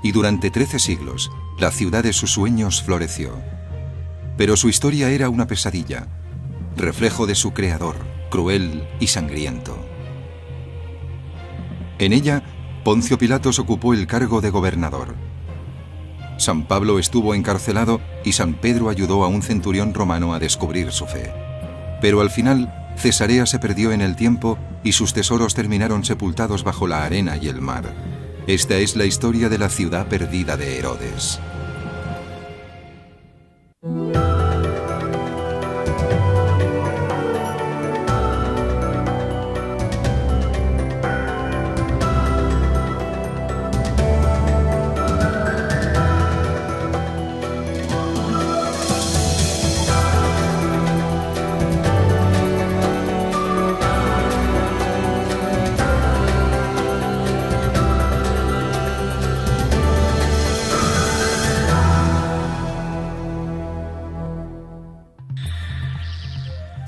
y durante 13 siglos, la ciudad de sus sueños floreció. Pero su historia era una pesadilla, reflejo de su creador, cruel y sangriento. En ella, Poncio Pilatos ocupó el cargo de gobernador. San Pablo estuvo encarcelado y San Pedro ayudó a un centurión romano a descubrir su fe. Pero al final, Cesarea se perdió en el tiempo y sus tesoros terminaron sepultados bajo la arena y el mar. Esta es la historia de la ciudad perdida de Herodes.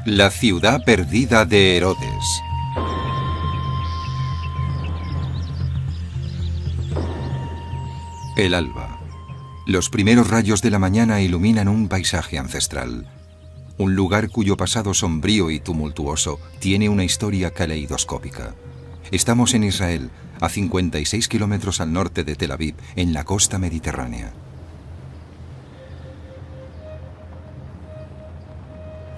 La ciudad perdida de Herodes. El alba. Los primeros rayos de la mañana iluminan un paisaje ancestral. Un lugar cuyo pasado sombrío y tumultuoso tiene una historia caleidoscópica. Estamos en Israel, a 56 kilómetros al norte de Tel Aviv, en la costa mediterránea.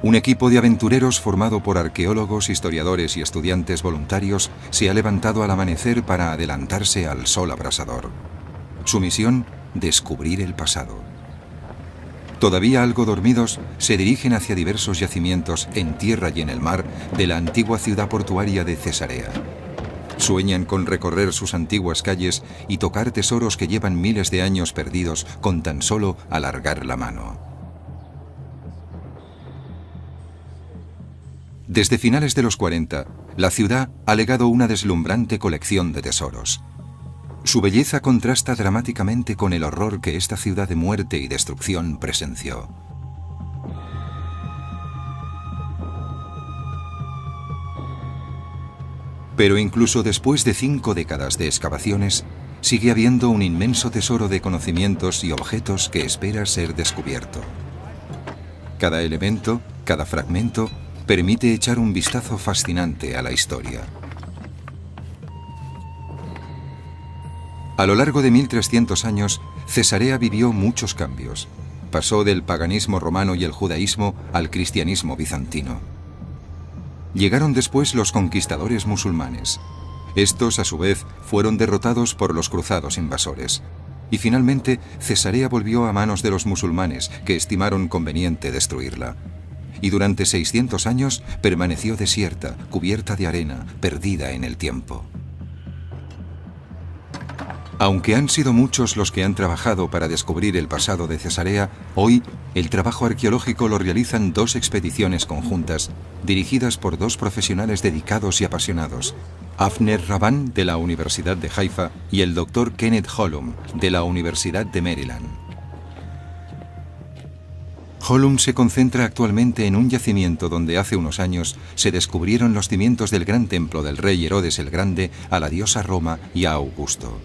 Un equipo de aventureros formado por arqueólogos, historiadores y estudiantes voluntarios se ha levantado al amanecer para adelantarse al sol abrasador. Su misión, descubrir el pasado. Todavía algo dormidos, se dirigen hacia diversos yacimientos en tierra y en el mar de la antigua ciudad portuaria de Cesarea. Sueñan con recorrer sus antiguas calles y tocar tesoros que llevan miles de años perdidos con tan solo alargar la mano. Desde finales de los 40, la ciudad ha legado una deslumbrante colección de tesoros. Su belleza contrasta dramáticamente con el horror que esta ciudad de muerte y destrucción presenció. Pero incluso después de 5 décadas de excavaciones, sigue habiendo un inmenso tesoro de conocimientos y objetos que espera ser descubierto. Cada elemento, cada fragmento, permite echar un vistazo fascinante a la historia. A lo largo de 1300 años, Cesarea vivió muchos cambios. Pasó del paganismo romano y el judaísmo al cristianismo bizantino. Llegaron después los conquistadores musulmanes. Estos, a su vez, fueron derrotados por los cruzados invasores. Y finalmente, Cesarea volvió a manos de los musulmanes, que estimaron conveniente destruirla. Y durante 600 años permaneció desierta, cubierta de arena, perdida en el tiempo. Aunque han sido muchos los que han trabajado para descubrir el pasado de Cesarea, hoy el trabajo arqueológico lo realizan 2 expediciones conjuntas, dirigidas por 2 profesionales dedicados y apasionados, Avner Rabban de la Universidad de Haifa y el Dr. Kenneth Hollum de la Universidad de Maryland. Hollum se concentra actualmente en un yacimiento donde hace unos años se descubrieron los cimientos del gran templo del rey Herodes el Grande a la diosa Roma y a Augusto.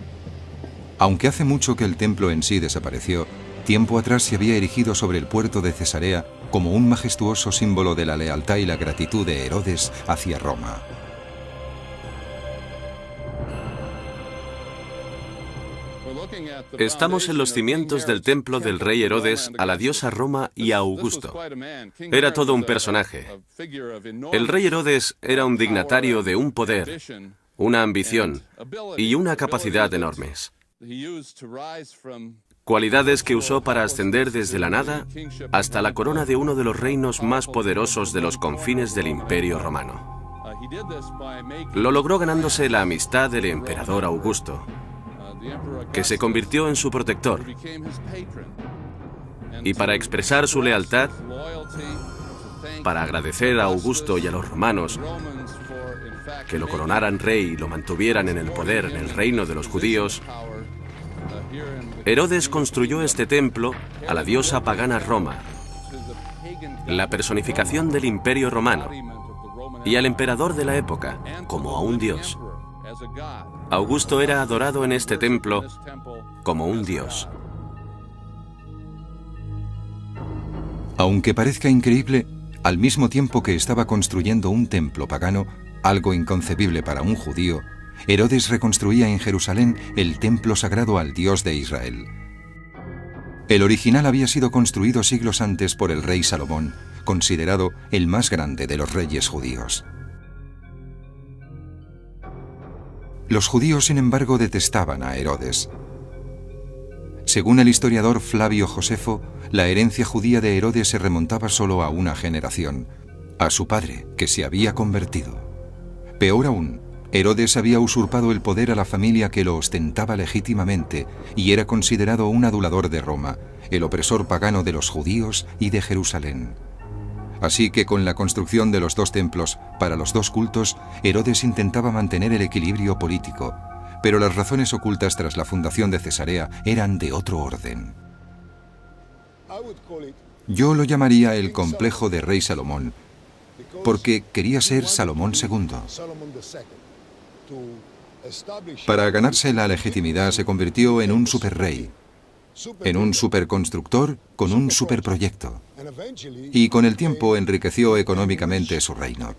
Aunque hace mucho que el templo en sí desapareció, tiempo atrás se había erigido sobre el puerto de Cesarea como un majestuoso símbolo de la lealtad y la gratitud de Herodes hacia Roma. Estamos en los cimientos del templo del rey Herodes a la diosa Roma y a Augusto. Era todo un personaje. El rey Herodes era un dignatario de un poder, una ambición y una capacidad enormes. Cualidades que usó para ascender desde la nada hasta la corona de uno de los reinos más poderosos de los confines del Imperio Romano. Lo logró ganándose la amistad del emperador Augusto, que se convirtió en su protector. Y para expresar su lealtad, para agradecer a Augusto y a los romanos que lo coronaran rey y lo mantuvieran en el poder en el reino de los judíos, Herodes construyó este templo a la diosa pagana Roma, la personificación del Imperio Romano, y al emperador de la época como a un dios. Augusto era adorado en este templo como un dios. Aunque parezca increíble, al mismo tiempo que estaba construyendo un templo pagano, algo inconcebible para un judío, Herodes reconstruía en Jerusalén el templo sagrado al Dios de Israel. El original había sido construido siglos antes por el rey Salomón, considerado el más grande de los reyes judíos. Los judíos, sin embargo, detestaban a Herodes. Según el historiador Flavio Josefo, la herencia judía de Herodes se remontaba solo a una generación, a su padre, que se había convertido. Peor aún, Herodes había usurpado el poder a la familia que lo ostentaba legítimamente y era considerado un adulador de Roma, el opresor pagano de los judíos y de Jerusalén. Así que con la construcción de los dos templos para los dos cultos, Herodes intentaba mantener el equilibrio político, pero las razones ocultas tras la fundación de Cesarea eran de otro orden. Yo lo llamaría el complejo de rey Salomón, porque quería ser Salomón II. Para ganarse la legitimidad se convirtió en un superrey, en un superconstructor con un superproyecto, y con el tiempo enriqueció económicamente su reino.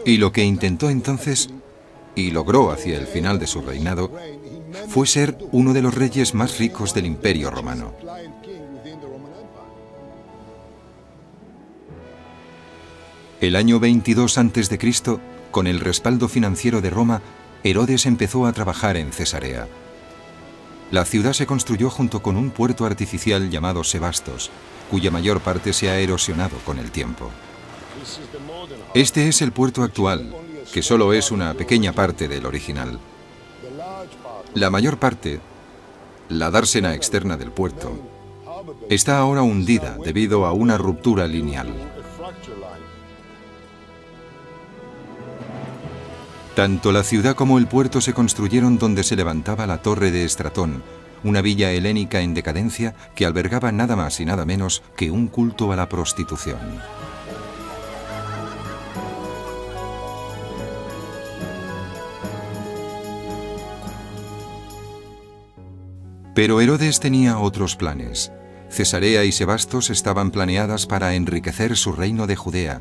Y lo que intentó entonces, y logró hacia el final de su reinado, fue ser uno de los reyes más ricos del Imperio Romano. El año 22 a.C., con el respaldo financiero de Roma, Herodes empezó a trabajar en Cesarea. La ciudad se construyó junto con un puerto artificial llamado Sebastos, cuya mayor parte se ha erosionado con el tiempo. Este es el puerto actual, que solo es una pequeña parte del original. La mayor parte, la dársena externa del puerto, está ahora hundida debido a una ruptura lineal. Tanto la ciudad como el puerto se construyeron donde se levantaba la torre de Estratón, una villa helénica en decadencia que albergaba nada más y nada menos que un culto a la prostitución. Pero Herodes tenía otros planes. Cesarea y Sebastos estaban planeadas para enriquecer su reino de Judea,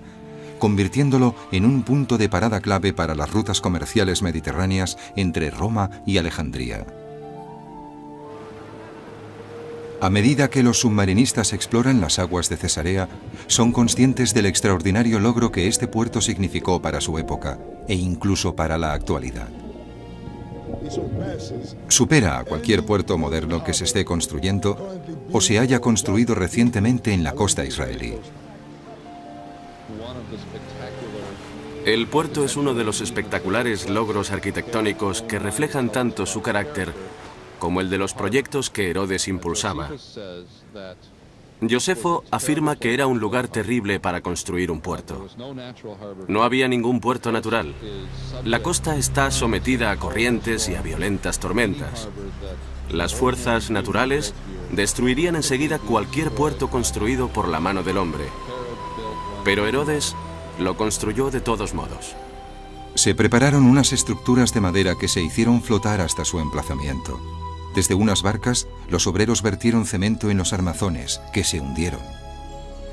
convirtiéndolo en un punto de parada clave para las rutas comerciales mediterráneas entre Roma y Alejandría. A medida que los submarinistas exploran las aguas de Cesarea, son conscientes del extraordinario logro que este puerto significó para su época e incluso para la actualidad. Supera a cualquier puerto moderno que se esté construyendo o se haya construido recientemente en la costa israelí. El puerto es uno de los espectaculares logros arquitectónicos que reflejan tanto su carácter como el de los proyectos que Herodes impulsaba. Josefo afirma que era un lugar terrible para construir un puerto. No había ningún puerto natural. La costa está sometida a corrientes y a violentas tormentas. Las fuerzas naturales destruirían enseguida cualquier puerto construido por la mano del hombre. Pero Herodes lo construyó de todos modos. Se prepararon unas estructuras de madera que se hicieron flotar hasta su emplazamiento. Desde unas barcas, los obreros vertieron cemento en los armazones, que se hundieron.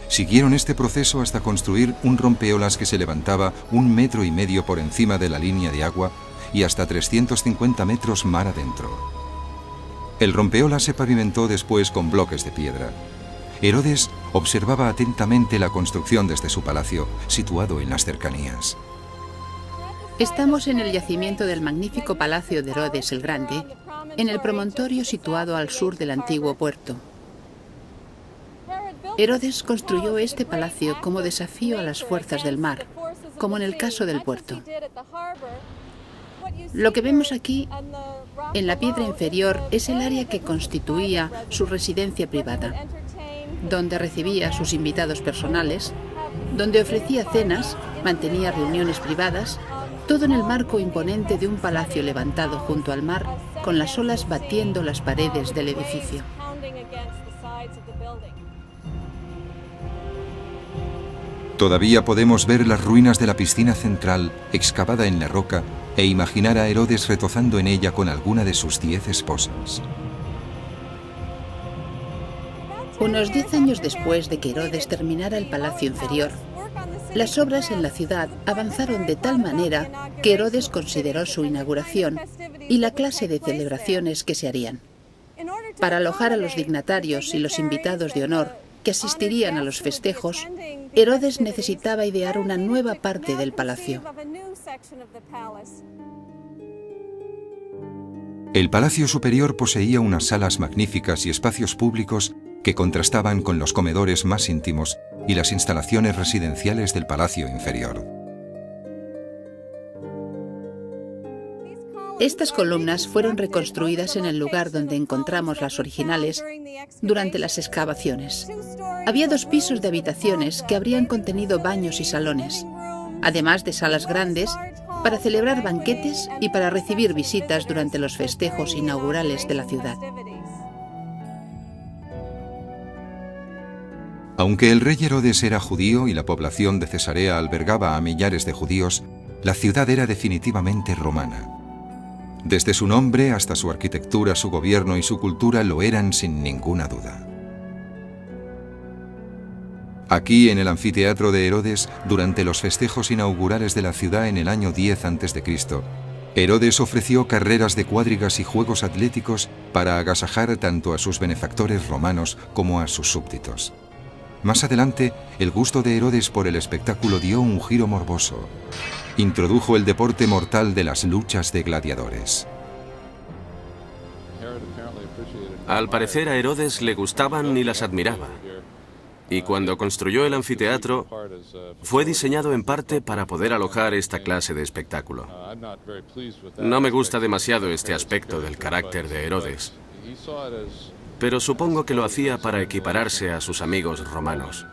Siguieron este proceso hasta construir un rompeolas que se levantaba 1,5 metros por encima de la línea de agua y hasta 350 metros mar adentro. El rompeolas se pavimentó después con bloques de piedra. Herodes observaba atentamente la construcción desde su palacio, situado en las cercanías. Estamos en el yacimiento del magnífico palacio de Herodes el Grande, en el promontorio situado al sur del antiguo puerto. Herodes construyó este palacio como desafío a las fuerzas del mar, como en el caso del puerto. Lo que vemos aquí, en la piedra inferior, es el área que constituía su residencia privada, donde recibía a sus invitados personales, donde ofrecía cenas, mantenía reuniones privadas, todo en el marco imponente de un palacio levantado junto al mar, con las olas batiendo las paredes del edificio. Todavía podemos ver las ruinas de la piscina central excavada en la roca e imaginar a Herodes retozando en ella con alguna de sus 10 esposas. Unos 10 años después de que Herodes terminara el palacio inferior, las obras en la ciudad avanzaron de tal manera que Herodes consideró su inauguración y la clase de celebraciones que se harían. Para alojar a los dignatarios y los invitados de honor que asistirían a los festejos, Herodes necesitaba idear una nueva parte del palacio. El palacio superior poseía unas salas magníficas y espacios públicos que contrastaban con los comedores más íntimos y las instalaciones residenciales del palacio inferior. Estas columnas fueron reconstruidas en el lugar donde encontramos las originales durante las excavaciones. Había 2 pisos de habitaciones que habrían contenido baños y salones, además de salas grandes para celebrar banquetes y para recibir visitas durante los festejos inaugurales de la ciudad. Aunque el rey Herodes era judío y la población de Cesarea albergaba a millares de judíos, la ciudad era definitivamente romana. Desde su nombre hasta su arquitectura, su gobierno y su cultura lo eran sin ninguna duda. Aquí, en el anfiteatro de Herodes, durante los festejos inaugurales de la ciudad en el año 10 a.C., Herodes ofreció carreras de cuadrigas y juegos atléticos para agasajar tanto a sus benefactores romanos como a sus súbditos. Más adelante, el gusto de Herodes por el espectáculo dio un giro morboso. Introdujo el deporte mortal de las luchas de gladiadores. Al parecer a Herodes le gustaban y las admiraba. Y cuando construyó el anfiteatro, fue diseñado en parte para poder alojar esta clase de espectáculo. No me gusta demasiado este aspecto del carácter de Herodes, pero supongo que lo hacía para equipararse a sus amigos romanos.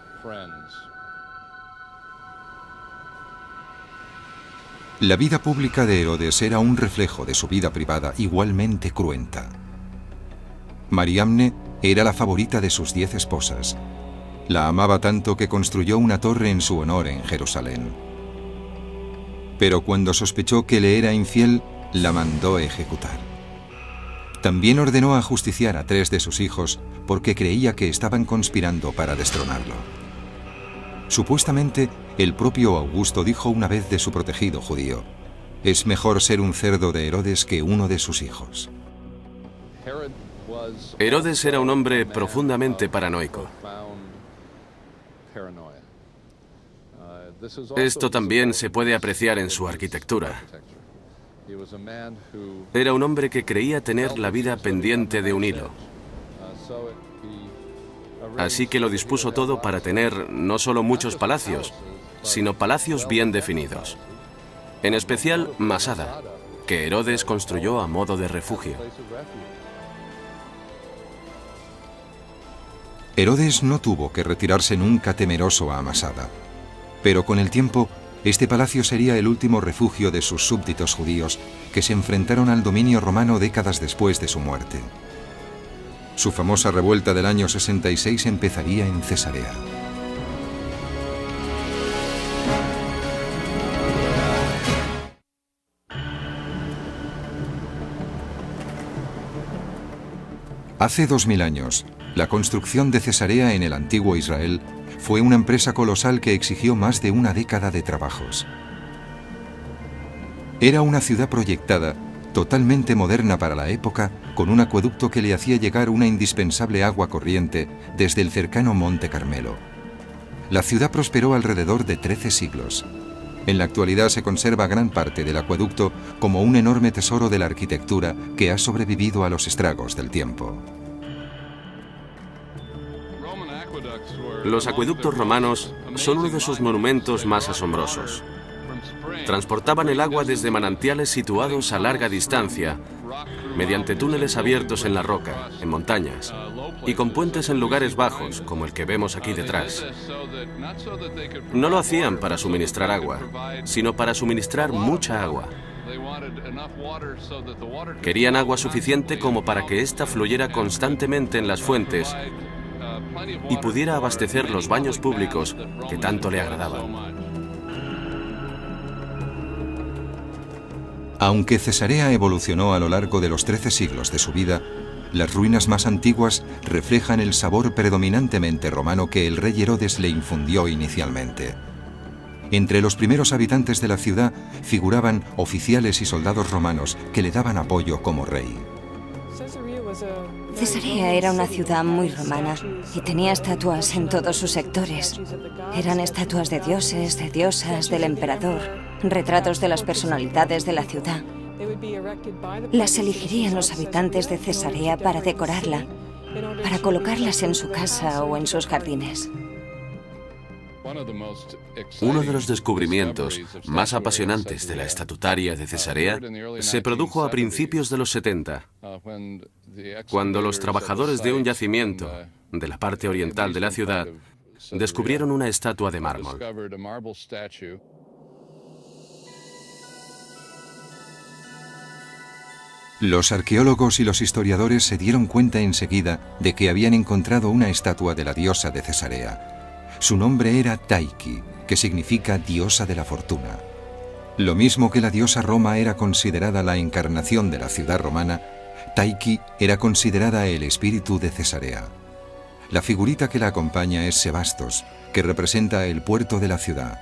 La vida pública de Herodes era un reflejo de su vida privada igualmente cruenta. Mariamne era la favorita de sus 10 esposas. La amaba tanto que construyó una torre en su honor en Jerusalén. Pero cuando sospechó que le era infiel, la mandó ejecutar. También ordenó ajusticiar a 3 de sus hijos porque creía que estaban conspirando para destronarlo. Supuestamente, el propio Augusto dijo una vez de su protegido judío: «Es mejor ser un cerdo de Herodes que uno de sus hijos». Herodes era un hombre profundamente paranoico. Esto también se puede apreciar en su arquitectura. Era un hombre que creía tener la vida pendiente de un hilo. Así que lo dispuso todo para tener no solo muchos palacios, sino palacios bien definidos. En especial Masada, que Herodes construyó a modo de refugio. Herodes no tuvo que retirarse nunca temeroso a Masada, pero con el tiempo este palacio sería el último refugio de sus súbditos judíos que se enfrentaron al dominio romano décadas después de su muerte. Su famosa revuelta del año 66 empezaría en Cesarea. Hace 2000 años, la construcción de Cesarea en el antiguo Israel fue una empresa colosal que exigió más de una década de trabajos. Era una ciudad proyectada, totalmente moderna para la época, con un acueducto que le hacía llegar una indispensable agua corriente desde el cercano Monte Carmelo. La ciudad prosperó alrededor de 13 siglos. En la actualidad se conserva gran parte del acueducto como un enorme tesoro de la arquitectura que ha sobrevivido a los estragos del tiempo. Los acueductos romanos son uno de sus monumentos más asombrosos. Transportaban el agua desde manantiales situados a larga distancia, mediante túneles abiertos en la roca, en montañas, y con puentes en lugares bajos, como el que vemos aquí detrás. No lo hacían para suministrar agua, sino para suministrar mucha agua. Querían agua suficiente como para que ésta fluyera constantemente en las fuentes y pudiera abastecer los baños públicos que tanto le agradaban. Aunque Cesarea evolucionó a lo largo de los 13 siglos de su vida, las ruinas más antiguas reflejan el sabor predominantemente romano que el rey Herodes le infundió inicialmente. Entre los primeros habitantes de la ciudad figuraban oficiales y soldados romanos que le daban apoyo como rey. Cesarea era una ciudad muy romana y tenía estatuas en todos sus sectores. Eran estatuas de dioses, de diosas, del emperador, retratos de las personalidades de la ciudad. Las elegirían los habitantes de Cesarea para decorarla, para colocarlas en su casa o en sus jardines. Uno de los descubrimientos más apasionantes de la estatutaria de Cesarea se produjo a principios de los 70, cuando los trabajadores de un yacimiento de la parte oriental de la ciudad descubrieron una estatua de mármol. Los arqueólogos y los historiadores se dieron cuenta enseguida de que habían encontrado una estatua de la diosa de Cesarea. Su nombre era Tyche, que significa diosa de la fortuna. Lo mismo que la diosa Roma era considerada la encarnación de la ciudad romana, Tyche era considerada el espíritu de Cesarea. La figurita que la acompaña es Sebastos, que representa el puerto de la ciudad.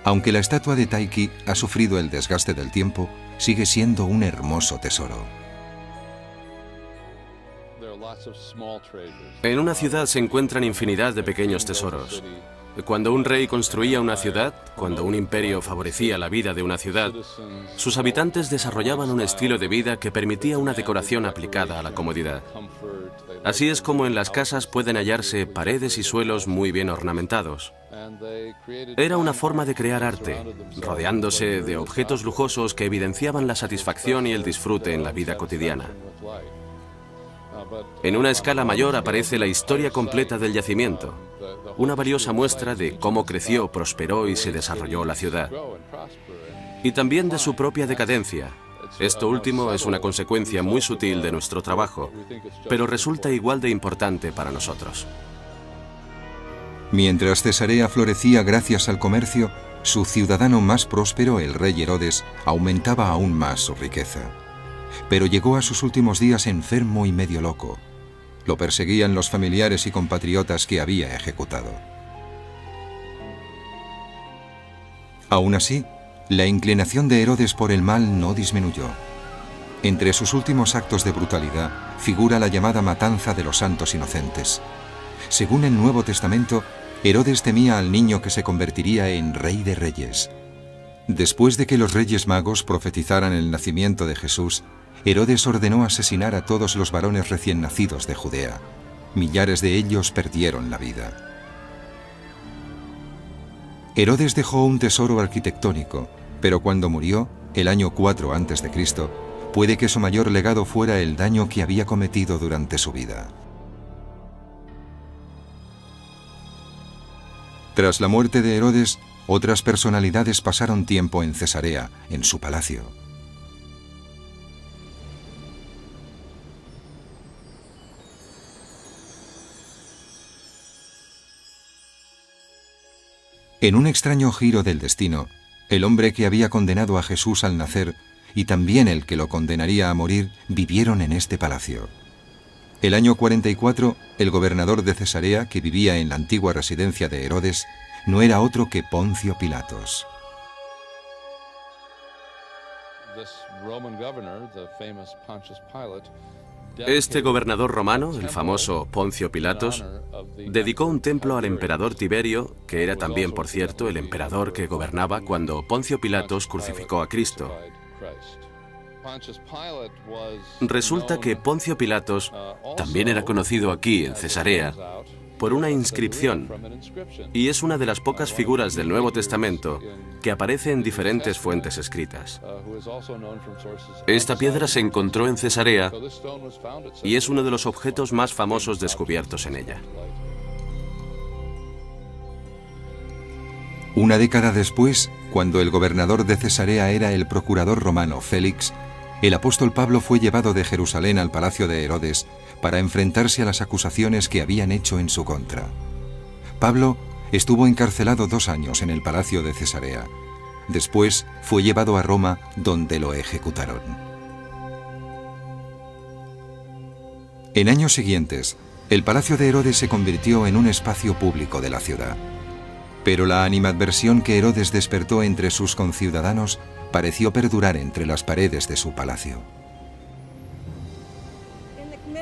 Aunque la estatua de Tyche ha sufrido el desgaste del tiempo, sigue siendo un hermoso tesoro. En una ciudad se encuentran infinidad de pequeños tesoros. Cuando un rey construía una ciudad, cuando un imperio favorecía la vida de una ciudad, sus habitantes desarrollaban un estilo de vida que permitía una decoración aplicada a la comodidad. Así es como en las casas pueden hallarse paredes y suelos muy bien ornamentados. Era una forma de crear arte, rodeándose de objetos lujosos que evidenciaban la satisfacción y el disfrute en la vida cotidiana. En una escala mayor aparece la historia completa del yacimiento, una valiosa muestra de cómo creció, prosperó y se desarrolló la ciudad. Y también de su propia decadencia. Esto último es una consecuencia muy sutil de nuestro trabajo, pero resulta igual de importante para nosotros. Mientras Cesarea florecía gracias al comercio, su ciudadano más próspero, el rey Herodes, aumentaba aún más su riqueza. Pero llegó a sus últimos días enfermo y medio loco. Lo perseguían los familiares y compatriotas que había ejecutado. Aún así, la inclinación de Herodes por el mal no disminuyó. Entre sus últimos actos de brutalidad figura la llamada matanza de los santos inocentes. Según el Nuevo Testamento, Herodes temía al niño que se convertiría en rey de reyes. Después de que los reyes magos profetizaran el nacimiento de Jesús, Herodes ordenó asesinar a todos los varones recién nacidos de Judea. Millares de ellos perdieron la vida. Herodes dejó un tesoro arquitectónico, pero cuando murió, el año 4 a.C., puede que su mayor legado fuera el daño que había cometido durante su vida. Tras la muerte de Herodes, otras personalidades pasaron tiempo en Cesarea, en su palacio. En un extraño giro del destino, el hombre que había condenado a Jesús al nacer y también el que lo condenaría a morir vivieron en este palacio. El año 44, el gobernador de Cesarea, que vivía en la antigua residencia de Herodes, no era otro que Poncio Pilatos. Este gobernador romano, el famoso Poncio Pilatos, dedicó un templo al emperador Tiberio, que era también, por cierto, el emperador que gobernaba cuando Poncio Pilatos crucificó a Cristo. Resulta que Poncio Pilatos también era conocido aquí, en Cesarea, por una inscripción, y es una de las pocas figuras del Nuevo Testamento que aparece en diferentes fuentes escritas. Esta piedra se encontró en Cesarea y es uno de los objetos más famosos descubiertos en ella. Una década después, cuando el gobernador de Cesarea era el procurador romano Félix, el apóstol Pablo fue llevado de Jerusalén al palacio de Herodes para enfrentarse a las acusaciones que habían hecho en su contra. Pablo estuvo encarcelado 2 años en el palacio de Cesarea. Después fue llevado a Roma, donde lo ejecutaron. En años siguientes, el palacio de Herodes se convirtió en un espacio público de la ciudad. Pero la animadversión que Herodes despertó entre sus conciudadanos pareció perdurar entre las paredes de su palacio.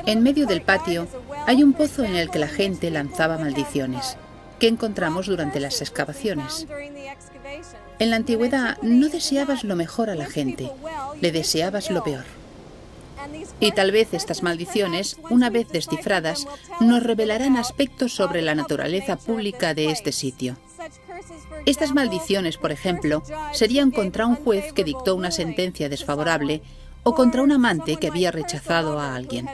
En medio del patio hay un pozo en el que la gente lanzaba maldiciones, que encontramos durante las excavaciones. En la antigüedad no deseabas lo mejor a la gente, le deseabas lo peor. Y tal vez estas maldiciones, una vez descifradas, nos revelarán aspectos sobre la naturaleza pública de este sitio. Estas maldiciones, por ejemplo, serían contra un juez que dictó una sentencia desfavorable o contra un amante que había rechazado a alguien.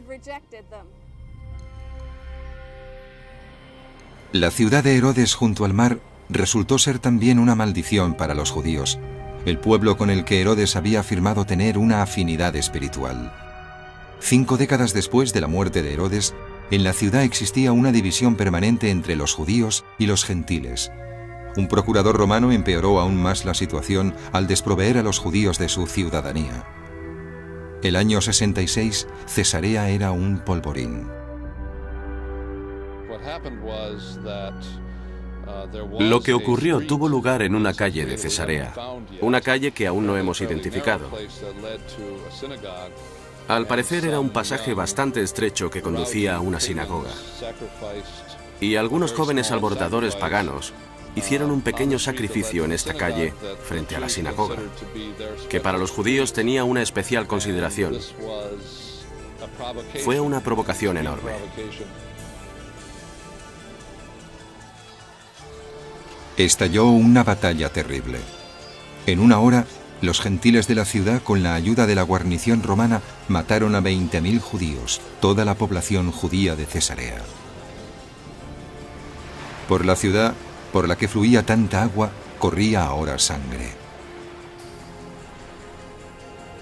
La ciudad de Herodes junto al mar resultó ser también una maldición para los judíos, el pueblo con el que Herodes había afirmado tener una afinidad espiritual. 5 décadas después de la muerte de Herodes, en la ciudad existía una división permanente entre los judíos y los gentiles. Un procurador romano empeoró aún más la situación al desproveer a los judíos de su ciudadanía. El año 66, Cesarea era un polvorín. Lo que ocurrió tuvo lugar en una calle de Cesarea, una calle que aún no hemos identificado. Al parecer era un pasaje bastante estrecho que conducía a una sinagoga. Y algunos jóvenes alborotadores paganos hicieron un pequeño sacrificio en esta calle frente a la sinagoga, que para los judíos tenía una especial consideración. Fue una provocación enorme. Estalló una batalla terrible. En una hora, los gentiles de la ciudad, con la ayuda de la guarnición romana, mataron a 20.000 judíos, toda la población judía de Cesarea. Por la ciudad, por la que fluía tanta agua, corría ahora sangre.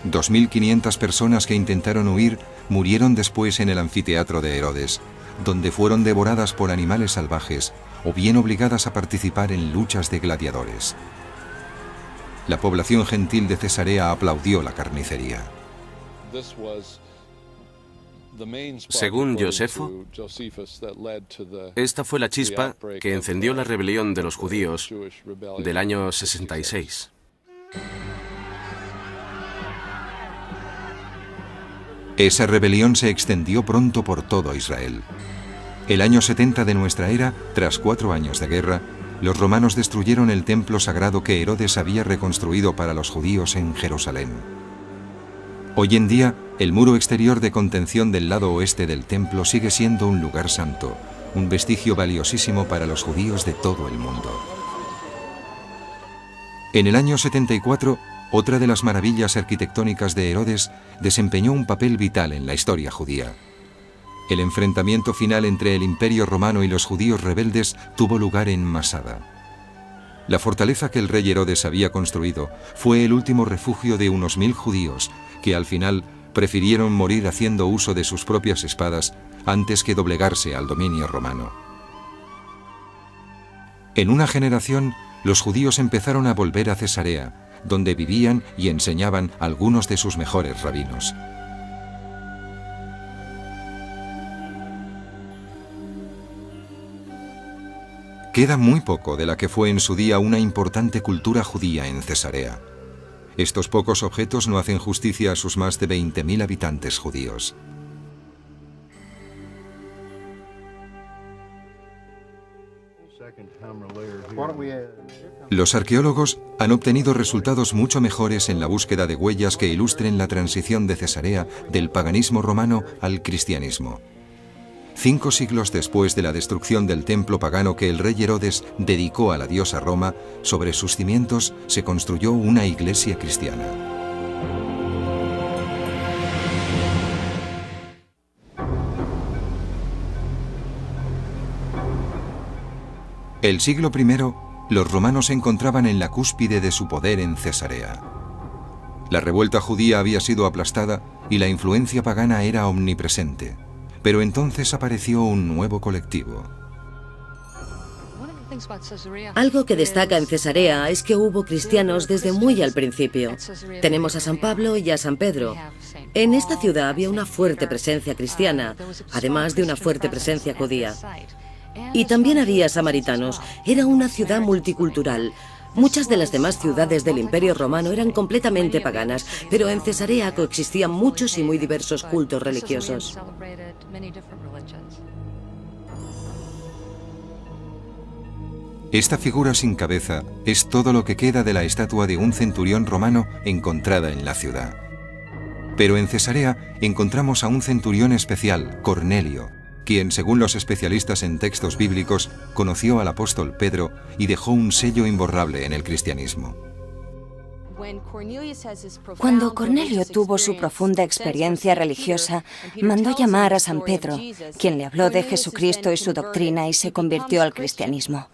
2.500 personas que intentaron huir murieron después en el anfiteatro de Herodes, donde fueron devoradas por animales salvajes o bien obligadas a participar en luchas de gladiadores. La población gentil de Cesarea aplaudió la carnicería. Según Josefo, esta fue la chispa que encendió la rebelión de los judíos del año 66. Esa rebelión se extendió pronto por todo Israel. El año 70 de nuestra era, tras 4 años de guerra, los romanos destruyeron el templo sagrado que Herodes había reconstruido para los judíos en Jerusalén. Hoy en día, el muro exterior de contención del lado oeste del templo sigue siendo un lugar santo, un vestigio valiosísimo para los judíos de todo el mundo. En el año 74, otra de las maravillas arquitectónicas de Herodes desempeñó un papel vital en la historia judía. El enfrentamiento final entre el Imperio Romano y los judíos rebeldes tuvo lugar en Masada. La fortaleza que el rey Herodes había construido fue el último refugio de unos 1000 judíos que al final prefirieron morir haciendo uso de sus propias espadas antes que doblegarse al dominio romano. En una generación, los judíos empezaron a volver a Cesarea, donde vivían y enseñaban algunos de sus mejores rabinos. Queda muy poco de la que fue en su día una importante cultura judía en Cesarea. Estos pocos objetos no hacen justicia a sus más de 20.000 habitantes judíos. Los arqueólogos han obtenido resultados mucho mejores en la búsqueda de huellas que ilustren la transición de Cesarea del paganismo romano al cristianismo. 5 siglos después de la destrucción del templo pagano que el rey Herodes dedicó a la diosa Roma, sobre sus cimientos se construyó una iglesia cristiana. El siglo I, los romanos se encontraban en la cúspide de su poder en Cesarea. La revuelta judía había sido aplastada y la influencia pagana era omnipresente. Pero entonces apareció un nuevo colectivo. Algo que destaca en Cesarea es que hubo cristianos desde muy al principio. Tenemos a San Pablo y a San Pedro. En esta ciudad había una fuerte presencia cristiana, además de una fuerte presencia judía. Y también había samaritanos. Era una ciudad multicultural. Muchas de las demás ciudades del Imperio Romano eran completamente paganas, pero en Cesarea coexistían muchos y muy diversos cultos religiosos. Esta figura sin cabeza es todo lo que queda de la estatua de un centurión romano encontrada en la ciudad. Pero en Cesarea encontramos a un centurión especial, Cornelio, quien, según los especialistas en textos bíblicos, conoció al apóstol Pedro y dejó un sello imborrable en el cristianismo. Cuando Cornelio tuvo su profunda experiencia religiosa, mandó llamar a San Pedro, quien le habló de Jesucristo y su doctrina y se convirtió al cristianismo.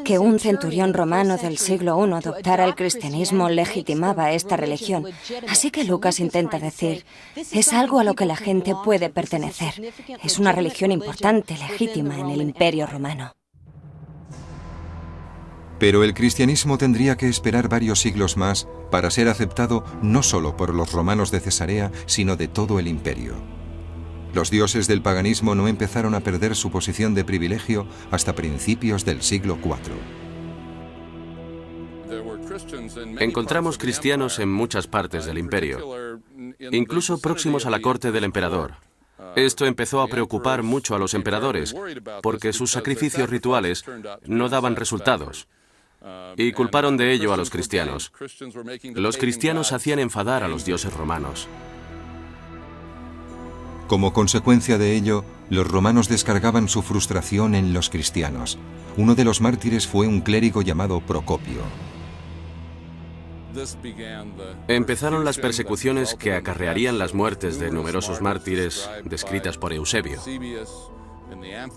Que un centurión romano del siglo I adoptara el cristianismo legitimaba esta religión. Así que Lucas intenta decir, es algo a lo que la gente puede pertenecer. Es una religión importante, legítima en el Imperio Romano. Pero el cristianismo tendría que esperar varios siglos más para ser aceptado no solo por los romanos de Cesarea, sino de todo el imperio. Los dioses del paganismo no empezaron a perder su posición de privilegio hasta principios del siglo IV. Encontramos cristianos en muchas partes del imperio, incluso próximos a la corte del emperador. Esto empezó a preocupar mucho a los emperadores, porque sus sacrificios rituales no daban resultados. Y culparon de ello a los cristianos. Los cristianos hacían enfadar a los dioses romanos. Como consecuencia de ello, los romanos descargaban su frustración en los cristianos. Uno de los mártires fue un clérigo llamado Procopio. Empezaron las persecuciones que acarrearían las muertes de numerosos mártires descritas por Eusebio.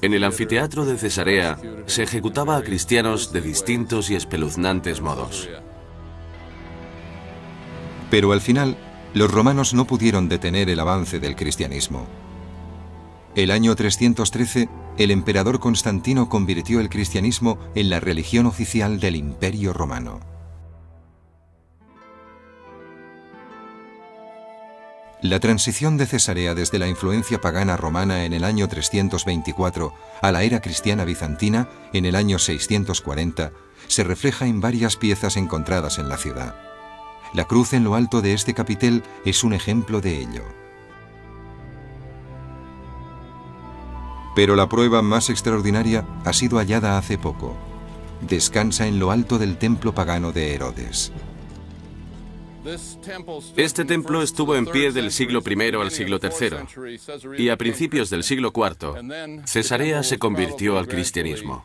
En el anfiteatro de Cesarea se ejecutaba a cristianos de distintos y espeluznantes modos. Pero al final, los romanos no pudieron detener el avance del cristianismo. El año 313, el emperador Constantino convirtió el cristianismo en la religión oficial del Imperio Romano. La transición de Cesarea desde la influencia pagana romana en el año 324 a la era cristiana bizantina en el año 640 se refleja en varias piezas encontradas en la ciudad. La cruz en lo alto de este capitel es un ejemplo de ello. Pero la prueba más extraordinaria ha sido hallada hace poco. Descansa en lo alto del templo pagano de Herodes. Este templo estuvo en pie del siglo I al siglo III, y a principios del siglo IV, Cesarea se convirtió al cristianismo.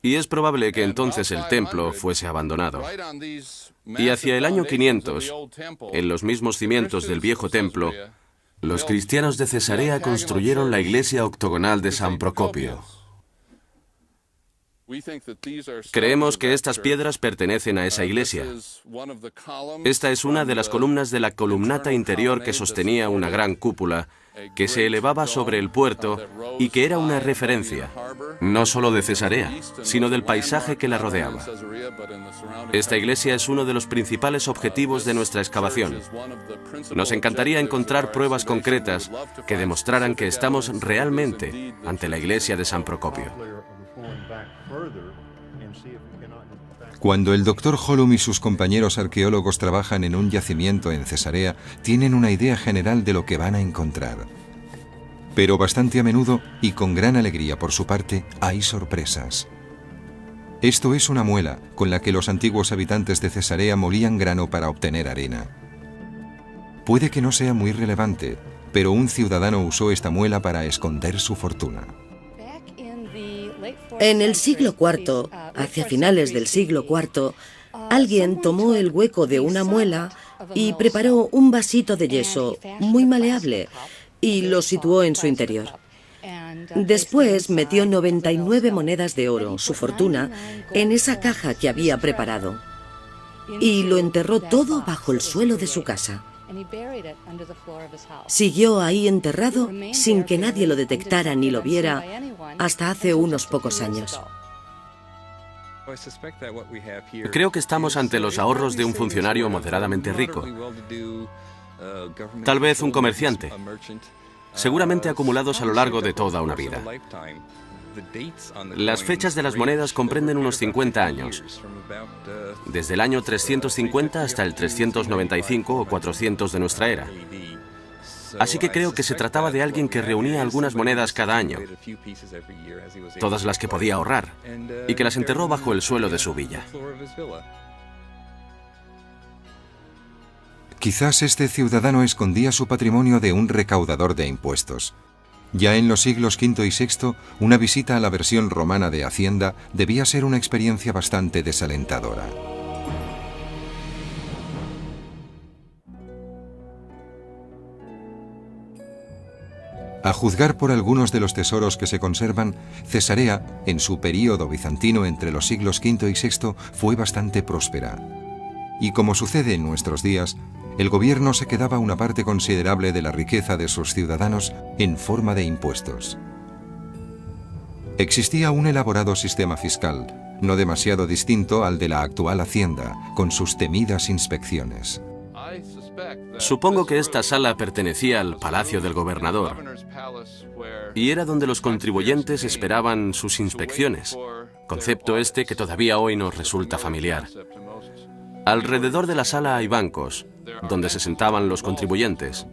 Y es probable que entonces el templo fuese abandonado. Y hacia el año 500, en los mismos cimientos del viejo templo, los cristianos de Cesarea construyeron la iglesia octogonal de San Procopio. Creemos que estas piedras pertenecen a esa iglesia. Esta es una de las columnas de la columnata interior que sostenía una gran cúpula que se elevaba sobre el puerto y que era una referencia, no solo de Cesarea, sino del paisaje que la rodeaba. Esta iglesia es uno de los principales objetivos de nuestra excavación. Nos encantaría encontrar pruebas concretas que demostraran que estamos realmente ante la iglesia de San Procopio. Cuando el Dr. Holum y sus compañeros arqueólogos trabajan en un yacimiento en Cesarea, tienen una idea general de lo que van a encontrar. Pero bastante a menudo, y con gran alegría por su parte, hay sorpresas. Esto es una muela con la que los antiguos habitantes de Cesarea molían grano para obtener arena. Puede que no sea muy relevante, pero un ciudadano usó esta muela para esconder su fortuna. En el siglo IV, hacia finales del siglo IV, alguien tomó el hueco de una muela y preparó un vasito de yeso muy maleable y lo situó en su interior. Después metió 99 monedas de oro, su fortuna, en esa caja que había preparado. y lo enterró todo bajo el suelo de su casa. Siguió ahí enterrado sin que nadie lo detectara ni lo viera hasta hace unos pocos años. Creo que estamos ante los ahorros de un funcionario moderadamente rico. Tal vez un comerciante, seguramente acumulados a lo largo de toda una vida. Las fechas de las monedas comprenden unos 50 años, desde el año 350 hasta el 395 o 400 de nuestra era. Así que creo que se trataba de alguien que reunía algunas monedas cada año, todas las que podía ahorrar, y que las enterró bajo el suelo de su villa. Quizás este ciudadano escondía su patrimonio de un recaudador de impuestos. Ya en los siglos V y VI, una visita a la versión romana de Hacienda debía ser una experiencia bastante desalentadora. A juzgar por algunos de los tesoros que se conservan, Cesarea, en su período bizantino entre los siglos V y VI, fue bastante próspera. Y como sucede en nuestros días, el gobierno se quedaba una parte considerable de la riqueza de sus ciudadanos en forma de impuestos. Existía un elaborado sistema fiscal, no demasiado distinto al de la actual Hacienda, con sus temidas inspecciones. Supongo que esta sala pertenecía al palacio del gobernador y era donde los contribuyentes esperaban sus inspecciones, concepto este que todavía hoy nos resulta familiar. Alrededor de la sala hay bancos, donde se sentaban los contribuyentes,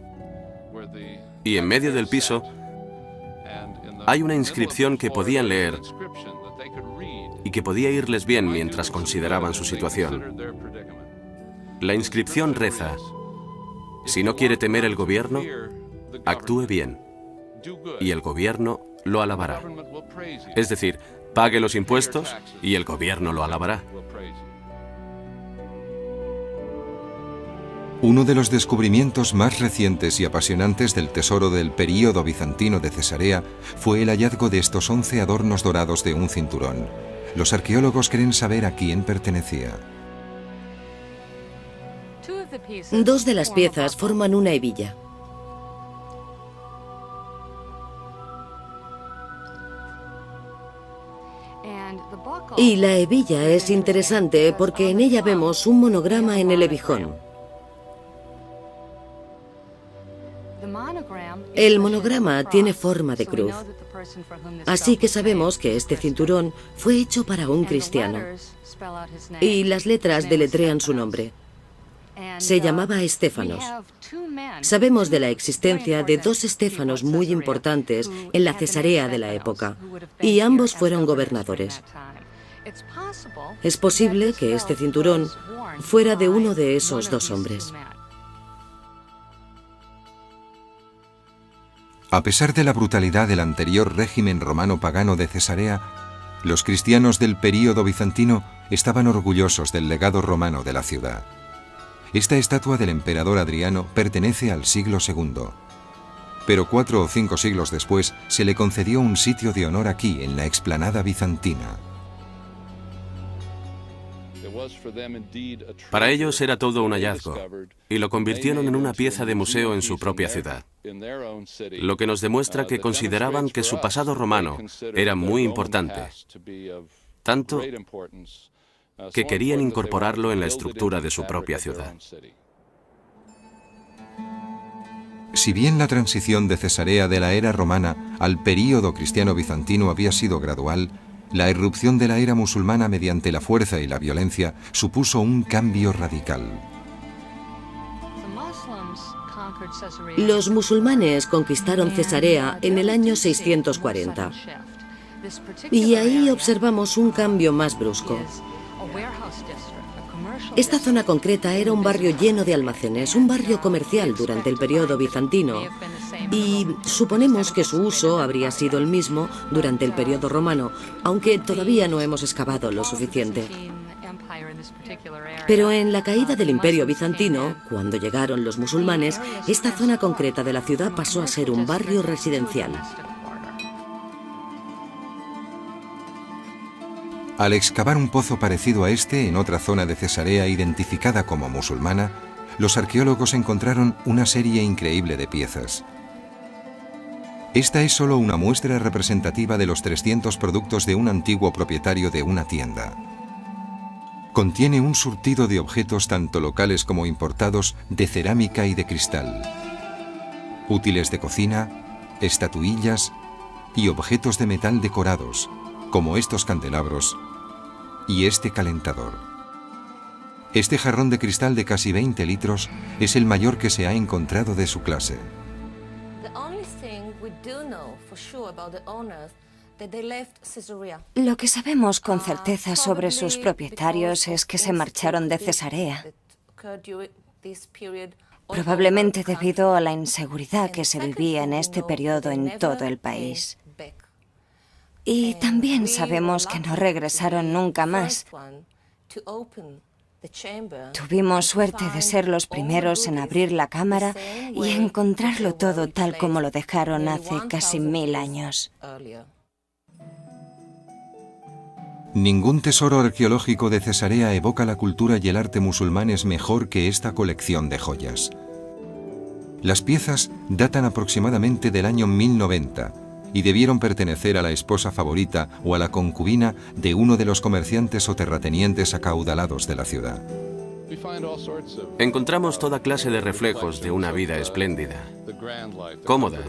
y en medio del piso hay una inscripción que podían leer y que podía irles bien mientras consideraban su situación. La inscripción reza: si no quiere temer el gobierno, actúe bien, y el gobierno lo alabará. Es decir, pague los impuestos y el gobierno lo alabará. Uno de los descubrimientos más recientes y apasionantes del tesoro del período bizantino de Cesarea fue el hallazgo de estos 11 adornos dorados de un cinturón. Los arqueólogos creen saber a quién pertenecía. Dos de las piezas forman una hebilla. Y la hebilla es interesante porque en ella vemos un monograma en el hebijón. El monograma tiene forma de cruz, así que sabemos que este cinturón fue hecho para un cristiano. Y las letras deletrean su nombre. Se llamaba Estéfanos. Sabemos de la existencia de dos Estéfanos muy importantes en la Cesarea de la época, y ambos fueron gobernadores. Es posible que este cinturón fuera de uno de esos dos hombres. A pesar de la brutalidad del anterior régimen romano pagano de Cesarea, los cristianos del período bizantino estaban orgullosos del legado romano de la ciudad. Esta estatua del emperador Adriano pertenece al siglo II, pero 4 o 5 siglos después se le concedió un sitio de honor aquí, en la explanada bizantina. Para ellos era todo un hallazgo, y lo convirtieron en una pieza de museo en su propia ciudad, lo que nos demuestra que consideraban que su pasado romano era muy importante, tanto que querían incorporarlo en la estructura de su propia ciudad. Si bien la transición de Cesarea de la era romana al período cristiano bizantino había sido gradual, la irrupción de la era musulmana mediante la fuerza y la violencia supuso un cambio radical. Los musulmanes conquistaron Cesarea en el año 640. Y ahí observamos un cambio más brusco. Esta zona concreta era un barrio lleno de almacenes, un barrio comercial durante el periodo bizantino, y suponemos que su uso habría sido el mismo durante el periodo romano, aunque todavía no hemos excavado lo suficiente. Pero en la caída del Imperio bizantino, cuando llegaron los musulmanes, esta zona concreta de la ciudad pasó a ser un barrio residencial. Al excavar un pozo parecido a este en otra zona de Cesarea identificada como musulmana, los arqueólogos encontraron una serie increíble de piezas. Esta es solo una muestra representativa de los 300 productos de un antiguo propietario de una tienda. Contiene un surtido de objetos tanto locales como importados de cerámica y de cristal, útiles de cocina, estatuillas y objetos de metal decorados, como estos candelabros y este calentador. Este jarrón de cristal de casi 20 litros es el mayor que se ha encontrado de su clase. Lo que sabemos con certeza sobre sus propietarios es que se marcharon de Cesarea, probablemente debido a la inseguridad que se vivía en este periodo en todo el país. Y también sabemos que no regresaron nunca más. Tuvimos suerte de ser los primeros en abrir la cámara y encontrarlo todo tal como lo dejaron hace casi 1000 años. Ningún tesoro arqueológico de Cesarea evoca la cultura y el arte musulmanes mejor que esta colección de joyas. Las piezas datan aproximadamente del año 1090 y debieron pertenecer a la esposa favorita o a la concubina de uno de los comerciantes o terratenientes acaudalados de la ciudad. Encontramos toda clase de reflejos de una vida espléndida, cómoda,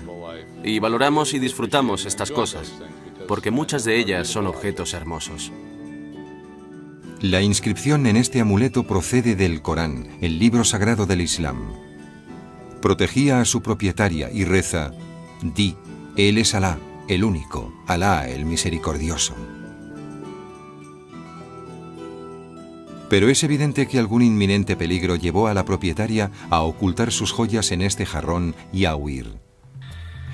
y valoramos y disfrutamos estas cosas, porque muchas de ellas son objetos hermosos. La inscripción en este amuleto procede del Corán, el libro sagrado del Islam. Protegía a su propietaria y reza: di, Él es Alá, el único, Alá, el misericordioso. Pero es evidente que algún inminente peligro llevó a la propietaria a ocultar sus joyas en este jarrón y a huir.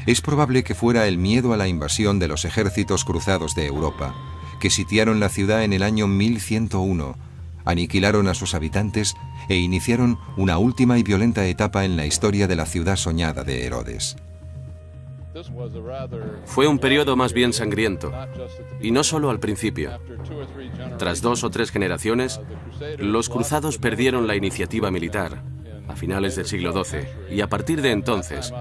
Es probable que fuera el miedo a la invasión de los ejércitos cruzados de Europa, que sitiaron la ciudad en el año 1101, aniquilaron a sus habitantes e iniciaron una última y violenta etapa en la historia de la ciudad soñada de Herodes. Fue un periodo más bien sangriento, y no solo al principio. Tras 2 o 3 generaciones, los cruzados perdieron la iniciativa militar a finales del siglo XII, y a partir de entonces,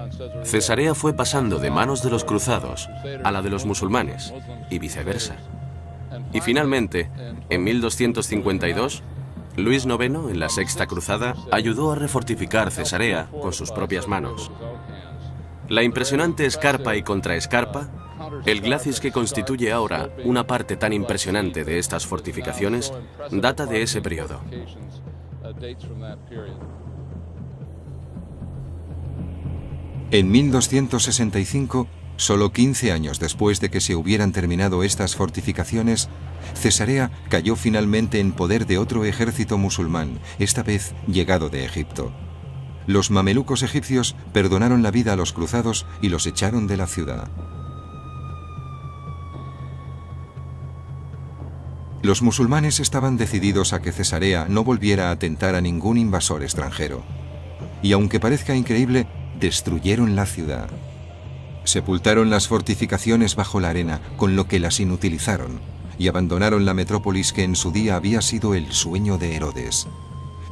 Cesarea fue pasando de manos de los cruzados a la de los musulmanes, y viceversa. Y finalmente, en 1252, Luis IX, en la Sexta Cruzada, ayudó a refortificar Cesarea con sus propias manos. La impresionante escarpa y contraescarpa, el glacis que constituye ahora una parte tan impresionante de estas fortificaciones, data de ese periodo. En 1265, solo 15 años después de que se hubieran terminado estas fortificaciones, Cesarea cayó finalmente en poder de otro ejército musulmán, esta vez llegado de Egipto. Los mamelucos egipcios perdonaron la vida a los cruzados y los echaron de la ciudad. Los musulmanes estaban decididos a que Cesarea no volviera a tentar a ningún invasor extranjero. Y aunque parezca increíble, destruyeron la ciudad. Sepultaron las fortificaciones bajo la arena, con lo que las inutilizaron, y abandonaron la metrópolis que en su día había sido el sueño de Herodes.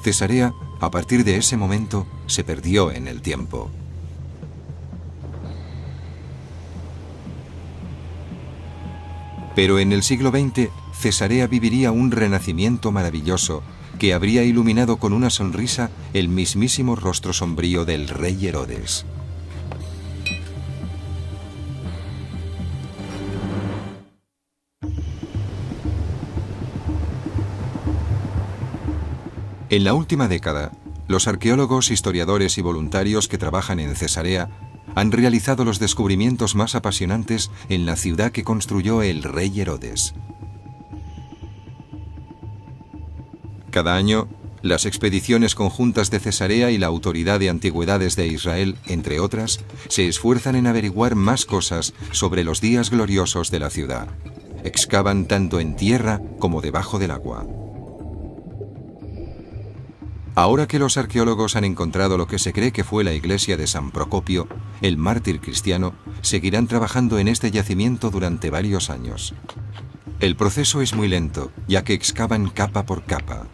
Cesarea, a partir de ese momento, se perdió en el tiempo. Pero en el siglo XX, Cesarea viviría un renacimiento maravilloso que habría iluminado con una sonrisa el mismísimo rostro sombrío del rey Herodes. En la última década, los arqueólogos, historiadores y voluntarios que trabajan en Cesarea han realizado los descubrimientos más apasionantes en la ciudad que construyó el rey Herodes. Cada año, las expediciones conjuntas de Cesarea y la Autoridad de Antigüedades de Israel, entre otras, se esfuerzan en averiguar más cosas sobre los días gloriosos de la ciudad. Excavan tanto en tierra como debajo del agua. Ahora que los arqueólogos han encontrado lo que se cree que fue la iglesia de San Procopio, el mártir cristiano, seguirán trabajando en este yacimiento durante varios años. El proceso es muy lento, ya que excavan capa por capa.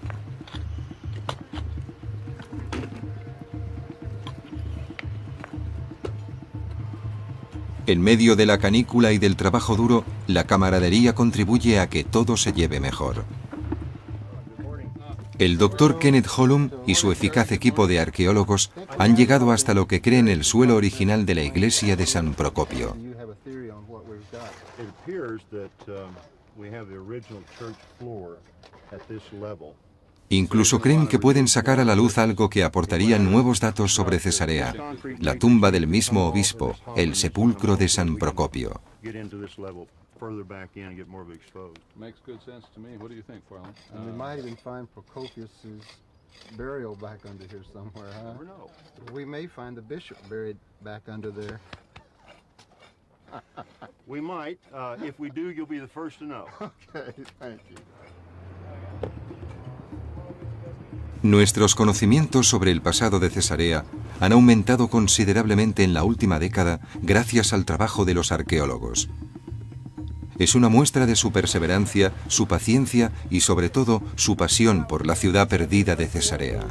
En medio de la canícula y del trabajo duro, la camaradería contribuye a que todo se lleve mejor. El doctor Kenneth Hollum y su eficaz equipo de arqueólogos han llegado hasta lo que creen el suelo original de la iglesia de San Procopio. Incluso creen que pueden sacar a la luz algo que aportaría nuevos datos sobre Cesarea, la tumba del mismo obispo, el sepulcro de San Procopio. We might. If we do, you'll be the first to know. Okay, thank you. Nuestros conocimientos sobre el pasado de Cesarea han aumentado considerablemente en la última década gracias al trabajo de los arqueólogos. Es una muestra de su perseverancia, su paciencia y sobre todo su pasión por la ciudad perdida de Cesarea.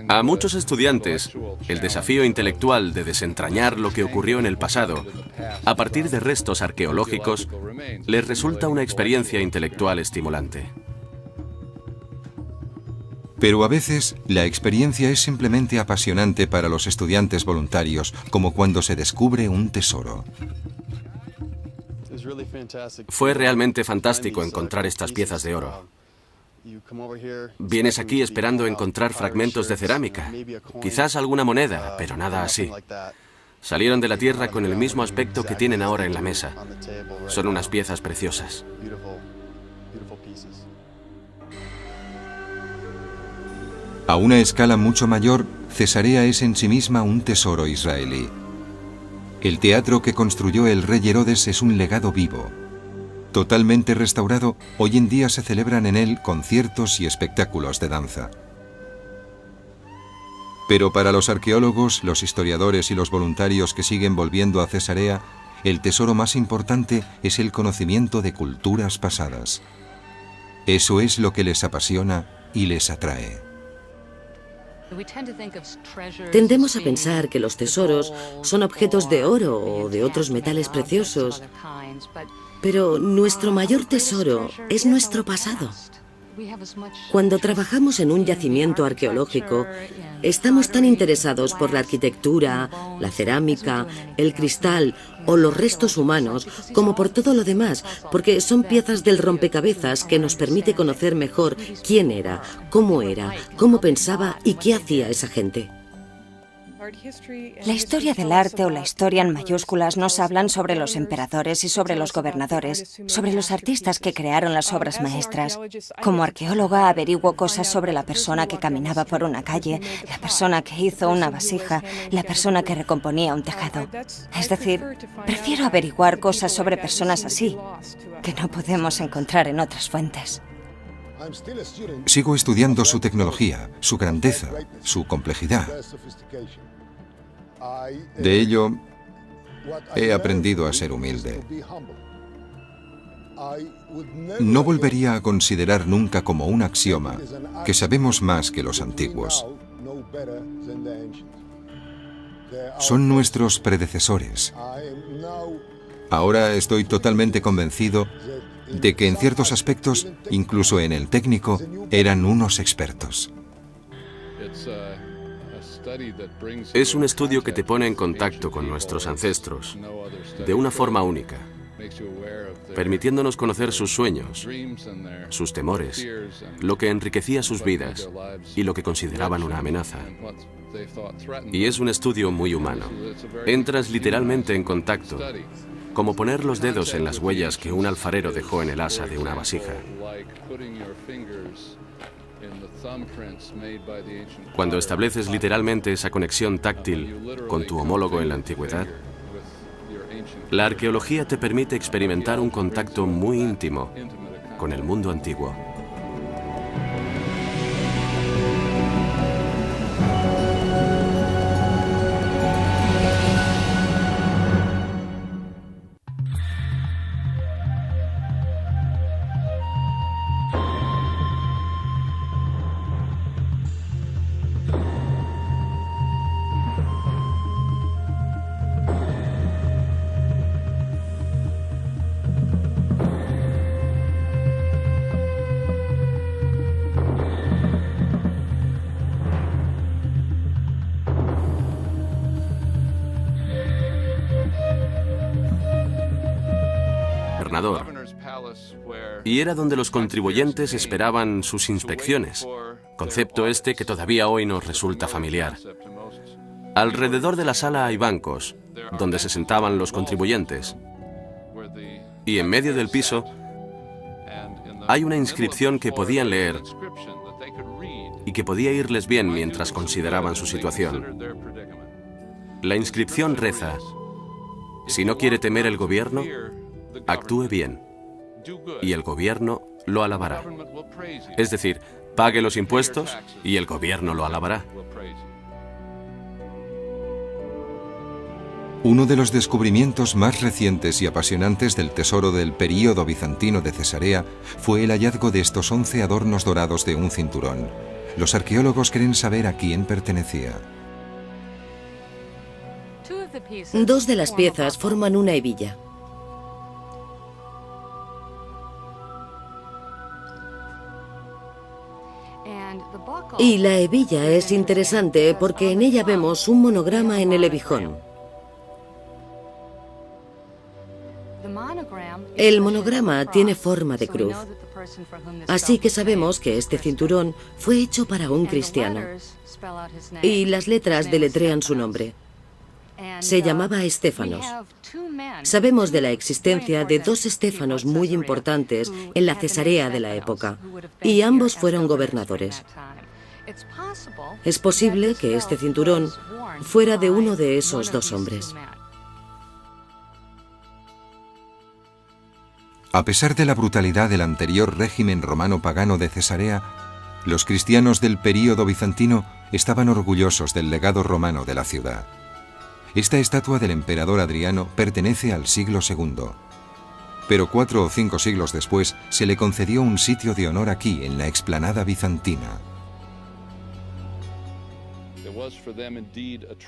A muchos estudiantes, el desafío intelectual de desentrañar lo que ocurrió en el pasado, a partir de restos arqueológicos, les resulta una experiencia intelectual estimulante. Pero a veces, la experiencia es simplemente apasionante para los estudiantes voluntarios, como cuando se descubre un tesoro. Fue realmente fantástico encontrar estas piezas de oro. Vienes aquí esperando encontrar fragmentos de cerámica, quizás alguna moneda, pero nada así. Salieron de la tierra con el mismo aspecto que tienen ahora en la mesa. Son unas piezas preciosas. A una escala mucho mayor, Cesarea es en sí misma un tesoro israelí. El teatro que construyó el rey Herodes es un legado vivo. Totalmente restaurado, hoy en día se celebran en él conciertos y espectáculos de danza. Pero para los arqueólogos, los historiadores y los voluntarios que siguen volviendo a Cesarea, el tesoro más importante es el conocimiento de culturas pasadas. Eso es lo que les apasiona y les atrae. Tendemos a pensar que los tesoros son objetos de oro o de otros metales preciosos, pero nuestro mayor tesoro es nuestro pasado. Cuando trabajamos en un yacimiento arqueológico, estamos tan interesados por la arquitectura, la cerámica, el cristal o los restos humanos como por todo lo demás, porque son piezas del rompecabezas que nos permite conocer mejor quién era, cómo pensaba y qué hacía esa gente. La historia del arte o la historia en mayúsculas nos hablan sobre los emperadores y sobre los gobernadores, sobre los artistas que crearon las obras maestras. Como arqueóloga averiguo cosas sobre la persona que caminaba por una calle, la persona que hizo una vasija, la persona que recomponía un tejado. Es decir, prefiero averiguar cosas sobre personas así, que no podemos encontrar en otras fuentes. Sigo estudiando su tecnología, su grandeza, su complejidad. De ello, he aprendido a ser humilde. No volvería a considerar nunca como un axioma que sabemos más que los antiguos. Son nuestros predecesores. Ahora estoy totalmente convencido de que en ciertos aspectos, incluso en el técnico, eran unos expertos. Es un estudio que te pone en contacto con nuestros ancestros de una forma única, permitiéndonos conocer sus sueños, sus temores, lo que enriquecía sus vidas y lo que consideraban una amenaza. Y es un estudio muy humano. Entras literalmente en contacto, como poner los dedos en las huellas que un alfarero dejó en el asa de una vasija. Cuando estableces literalmente esa conexión táctil con tu homólogo en la antigüedad, la arqueología te permite experimentar un contacto muy íntimo con el mundo antiguo. gobernador, y era donde los contribuyentes esperaban sus inspecciones, concepto este que todavía hoy nos resulta familiar. Alrededor de la sala hay bancos, donde se sentaban los contribuyentes, y en medio del piso hay una inscripción que podían leer y que podía irles bien mientras consideraban su situación. La inscripción reza: si no quiere temer el gobierno, actúe bien, y el gobierno lo alabará. Es decir, pague los impuestos y el gobierno lo alabará. Uno de los descubrimientos más recientes y apasionantes del tesoro del período bizantino de Cesarea fue el hallazgo de estos 11 adornos dorados de un cinturón. Los arqueólogos creen saber a quién pertenecía. Dos de las piezas forman una hebilla. Y la hebilla es interesante porque en ella vemos un monograma en el hebijón. El monograma tiene forma de cruz, así que sabemos que este cinturón fue hecho para un cristiano. Y las letras deletrean su nombre. Se llamaba Estéfanos. Sabemos de la existencia de dos Estéfanos muy importantes en la Cesarea de la época, y ambos fueron gobernadores. Es posible que este cinturón fuera de uno de esos dos hombres. A pesar de la brutalidad del anterior régimen romano pagano de Cesarea, los cristianos del período bizantino estaban orgullosos del legado romano de la ciudad. Esta estatua del emperador Adriano pertenece al siglo II, pero 4 o 5 siglos después se le concedió un sitio de honor aquí, en la explanada bizantina.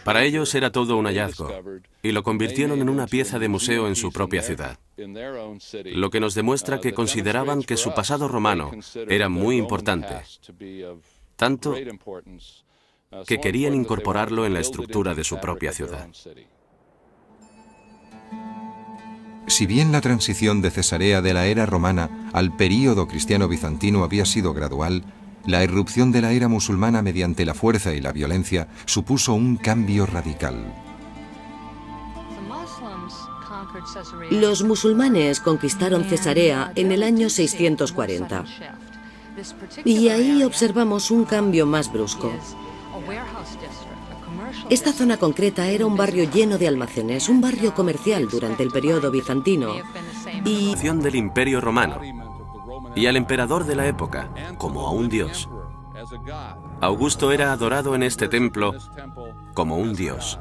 Para ellos era todo un hallazgo, y lo convirtieron en una pieza de museo en su propia ciudad, lo que nos demuestra que consideraban que su pasado romano era muy importante, tanto que querían incorporarlo en la estructura de su propia ciudad. Si bien la transición de Cesarea de la era romana al período cristiano bizantino había sido gradual, la irrupción de la era musulmana mediante la fuerza y la violencia supuso un cambio radical. Los musulmanes conquistaron Cesarea en el año 640. Y ahí observamos un cambio más brusco. Esta zona concreta era un barrio lleno de almacenes, un barrio comercial durante el periodo bizantino. Y Del Imperio Romano y al emperador de la época como a un dios. Augusto era adorado en este templo como un dios.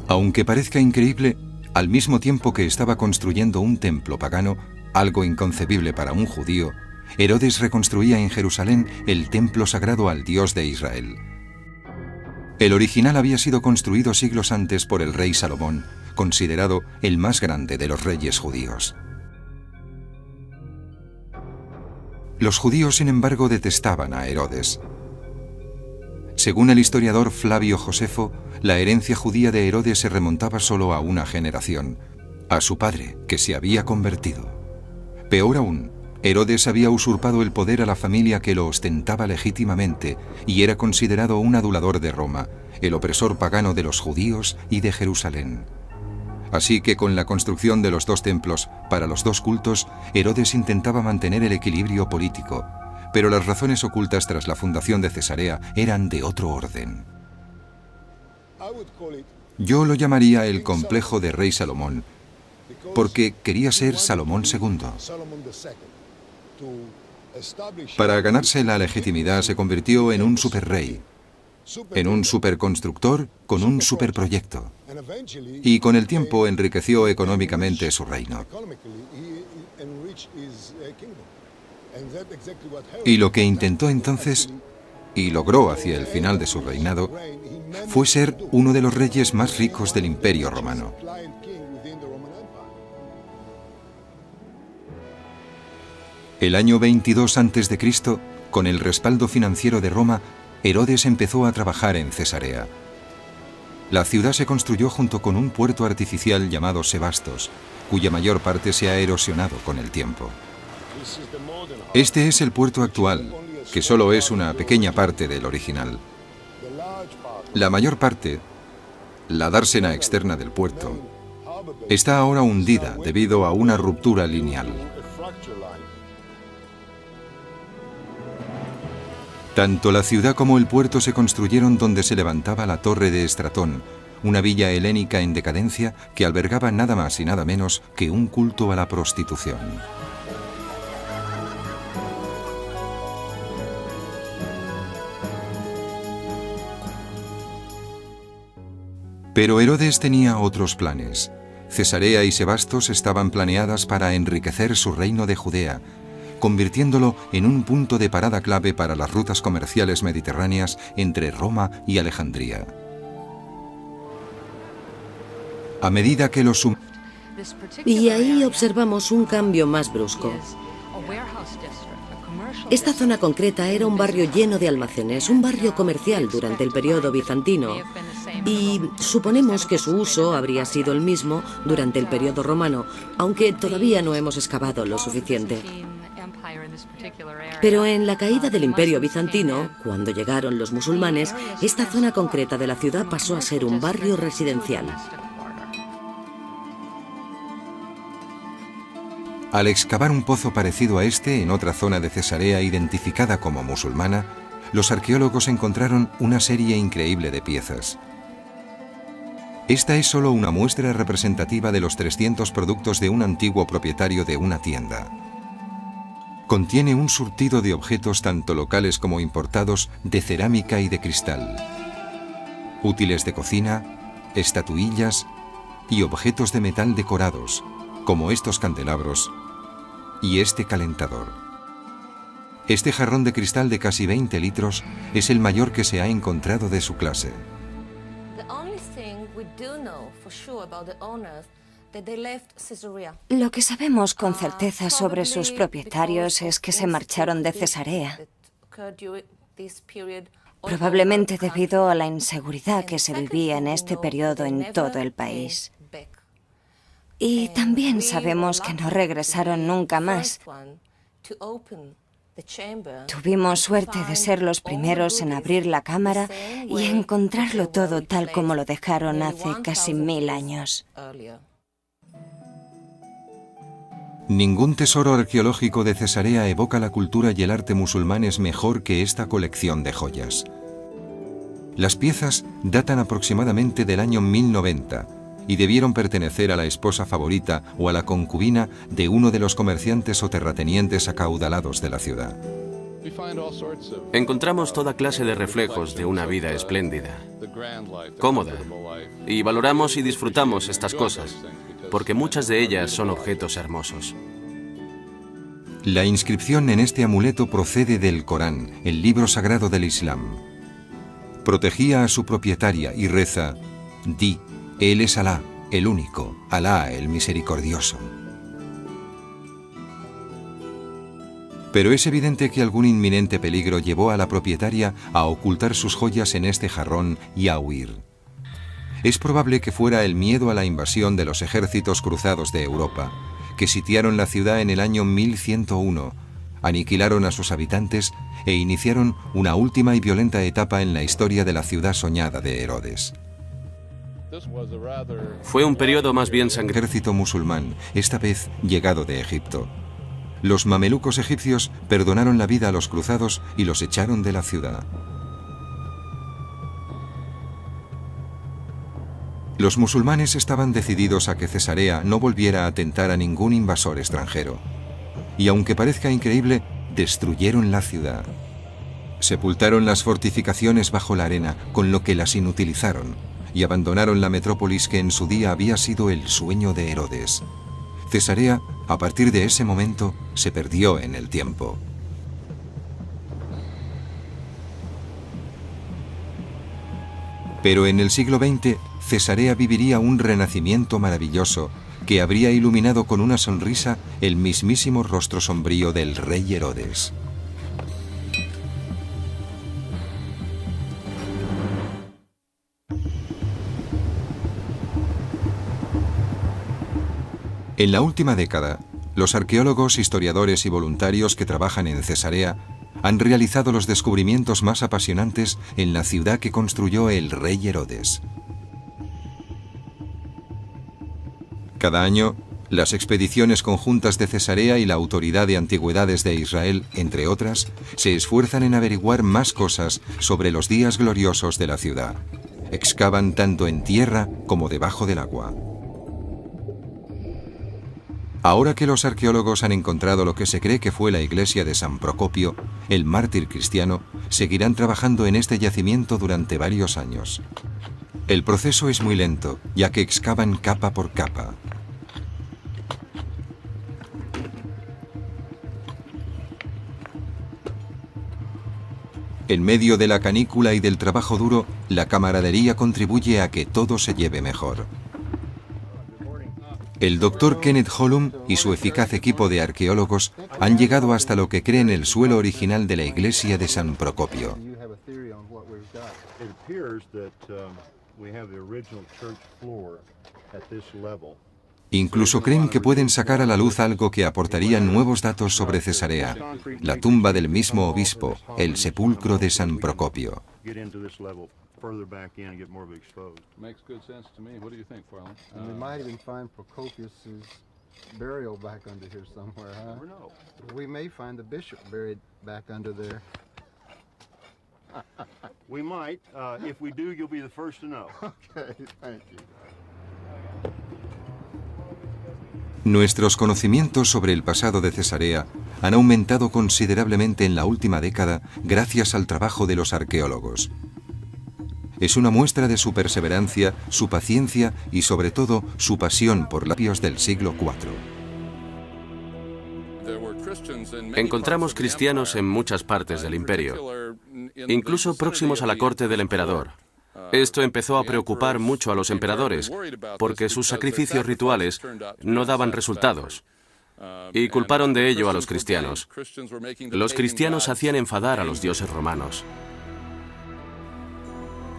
Aunque parezca increíble, al mismo tiempo que estaba construyendo un templo pagano, algo inconcebible para un judío, Herodes reconstruía en Jerusalén el templo sagrado al Dios de Israel. El original había sido construido siglos antes por el rey Salomón, considerado el más grande de los reyes judíos. Los judíos, sin embargo, detestaban a Herodes. Según el historiador Flavio Josefo, la herencia judía de Herodes se remontaba solo a una generación, a su padre, que se había convertido. Peor aún, Herodes había usurpado el poder a la familia que lo ostentaba legítimamente y era considerado un adulador de Roma, el opresor pagano de los judíos y de Jerusalén. Así que con la construcción de los dos templos para los dos cultos, Herodes intentaba mantener el equilibrio político, pero las razones ocultas tras la fundación de Cesarea eran de otro orden. Yo lo llamaría el complejo de rey Salomón, porque quería ser Salomón II. Para ganarse la legitimidad se convirtió en un superrey, en un superconstructor con un superproyecto, y con el tiempo enriqueció económicamente su reino. Y lo que intentó entonces, y logró hacia el final de su reinado, fue ser uno de los reyes más ricos del Imperio Romano. El año 22 a.C., con el respaldo financiero de Roma, Herodes empezó a trabajar en Cesarea. La ciudad se construyó junto con un puerto artificial llamado Sebastos, cuya mayor parte se ha erosionado con el tiempo. Este es el puerto actual, que solo es una pequeña parte del original. La mayor parte, la dársena externa del puerto, está ahora hundida debido a una ruptura lineal. Tanto la ciudad como el puerto se construyeron donde se levantaba la torre de Estratón, una villa helénica en decadencia que albergaba nada más y nada menos que un culto a la prostitución. Pero Herodes tenía otros planes. Cesarea y Sebastos estaban planeadas para enriquecer su reino de Judea, convirtiéndolo en un punto de parada clave para las rutas comerciales mediterráneas entre Roma y Alejandría. A medida que los Y ahí observamos un cambio más brusco. Esta zona concreta era un barrio lleno de almacenes, un barrio comercial durante el periodo bizantino. Y suponemos que su uso habría sido el mismo durante el periodo romano, aunque todavía no hemos excavado lo suficiente. Pero en la caída del Imperio bizantino, cuando llegaron los musulmanes, esta zona concreta de la ciudad pasó a ser un barrio residencial. Al excavar un pozo parecido a este en otra zona de Cesarea identificada como musulmana, los arqueólogos encontraron una serie increíble de piezas. Esta es solo una muestra representativa de los 300 productos de un antiguo propietario de una tienda. Contiene un surtido de objetos tanto locales como importados de cerámica y de cristal, útiles de cocina, estatuillas y objetos de metal decorados, como estos candelabros y este calentador. Este jarrón de cristal de casi 20 litros es el mayor que se ha encontrado de su clase. Lo que sabemos con certeza sobre sus propietarios es que se marcharon de Cesarea, probablemente debido a la inseguridad que se vivía en este periodo en todo el país. Y también sabemos que no regresaron nunca más. Tuvimos suerte de ser los primeros en abrir la cámara y encontrarlo todo tal como lo dejaron hace casi 1000 años. Ningún tesoro arqueológico de Cesarea evoca la cultura y el arte musulmanes mejor que esta colección de joyas. Las piezas datan aproximadamente del año 1090 y debieron pertenecer a la esposa favorita o a la concubina de uno de los comerciantes o terratenientes acaudalados de la ciudad. Encontramos toda clase de reflejos de una vida espléndida, cómoda, y valoramos y disfrutamos estas cosas, porque muchas de ellas son objetos hermosos. La inscripción en este amuleto procede del Corán, el libro sagrado del Islam. Protegía a su propietaria y reza: «Di, Él es Alá, el único, Alá, el misericordioso». Pero es evidente que algún inminente peligro llevó a la propietaria a ocultar sus joyas en este jarrón y a huir. Es probable que fuera el miedo a la invasión de los ejércitos cruzados de Europa, que sitiaron la ciudad en el año 1101, aniquilaron a sus habitantes e iniciaron una última y violenta etapa en la historia de la ciudad soñada de Herodes. Fue un periodo más bien sangriento. Ejército musulmán, esta vez llegado de Egipto. Los mamelucos egipcios perdonaron la vida a los cruzados y los echaron de la ciudad. Los musulmanes estaban decididos a que Cesarea no volviera a tentar a ningún invasor extranjero. Y aunque parezca increíble, destruyeron la ciudad. Sepultaron las fortificaciones bajo la arena, con lo que las inutilizaron, y abandonaron la metrópolis que en su día había sido el sueño de Herodes. Cesarea, a partir de ese momento, se perdió en el tiempo. Pero en el siglo XX, Cesarea viviría un renacimiento maravilloso que habría iluminado con una sonrisa el mismísimo rostro sombrío del rey Herodes. En la última década, los arqueólogos, historiadores y voluntarios que trabajan en Cesarea han realizado los descubrimientos más apasionantes en la ciudad que construyó el rey Herodes. Cada año, las expediciones conjuntas de Cesarea y la Autoridad de Antigüedades de Israel, entre otras, se esfuerzan en averiguar más cosas sobre los días gloriosos de la ciudad. Excavan tanto en tierra como debajo del agua. Ahora que los arqueólogos han encontrado lo que se cree que fue la iglesia de San Procopio, el mártir cristiano, seguirán trabajando en este yacimiento durante varios años. El proceso es muy lento, ya que excavan capa por capa. En medio de la canícula y del trabajo duro, la camaradería contribuye a que todo se lleve mejor. El doctor Kenneth Holum y su eficaz equipo de arqueólogos han llegado hasta lo que creen el suelo original de la iglesia de San Procopio. Incluso creen que pueden sacar a la luz algo que aportaría nuevos datos sobre Cesarea, la tumba del mismo obispo, el sepulcro de San Procopio. Further back in and get more of it exposed. Makes good sense to me. What do you think, Farland? We might even find Procopius's burial back under here somewhere, huh? Never know. We may find the bishop buried back under there. We might. If we do, you'll be the first to know. Okay, thank you. Nuestros conocimientos sobre el pasado de Cesarea han aumentado considerablemente en la última década gracias al trabajo de los arqueólogos. Es una muestra de su perseverancia, su paciencia y sobre todo su pasión por los labios del siglo IV. Encontramos cristianos en muchas partes del imperio, incluso próximos a la corte del emperador. Esto empezó a preocupar mucho a los emperadores, porque sus sacrificios rituales no daban resultados, y culparon de ello a los cristianos. Los cristianos hacían enfadar a los dioses romanos.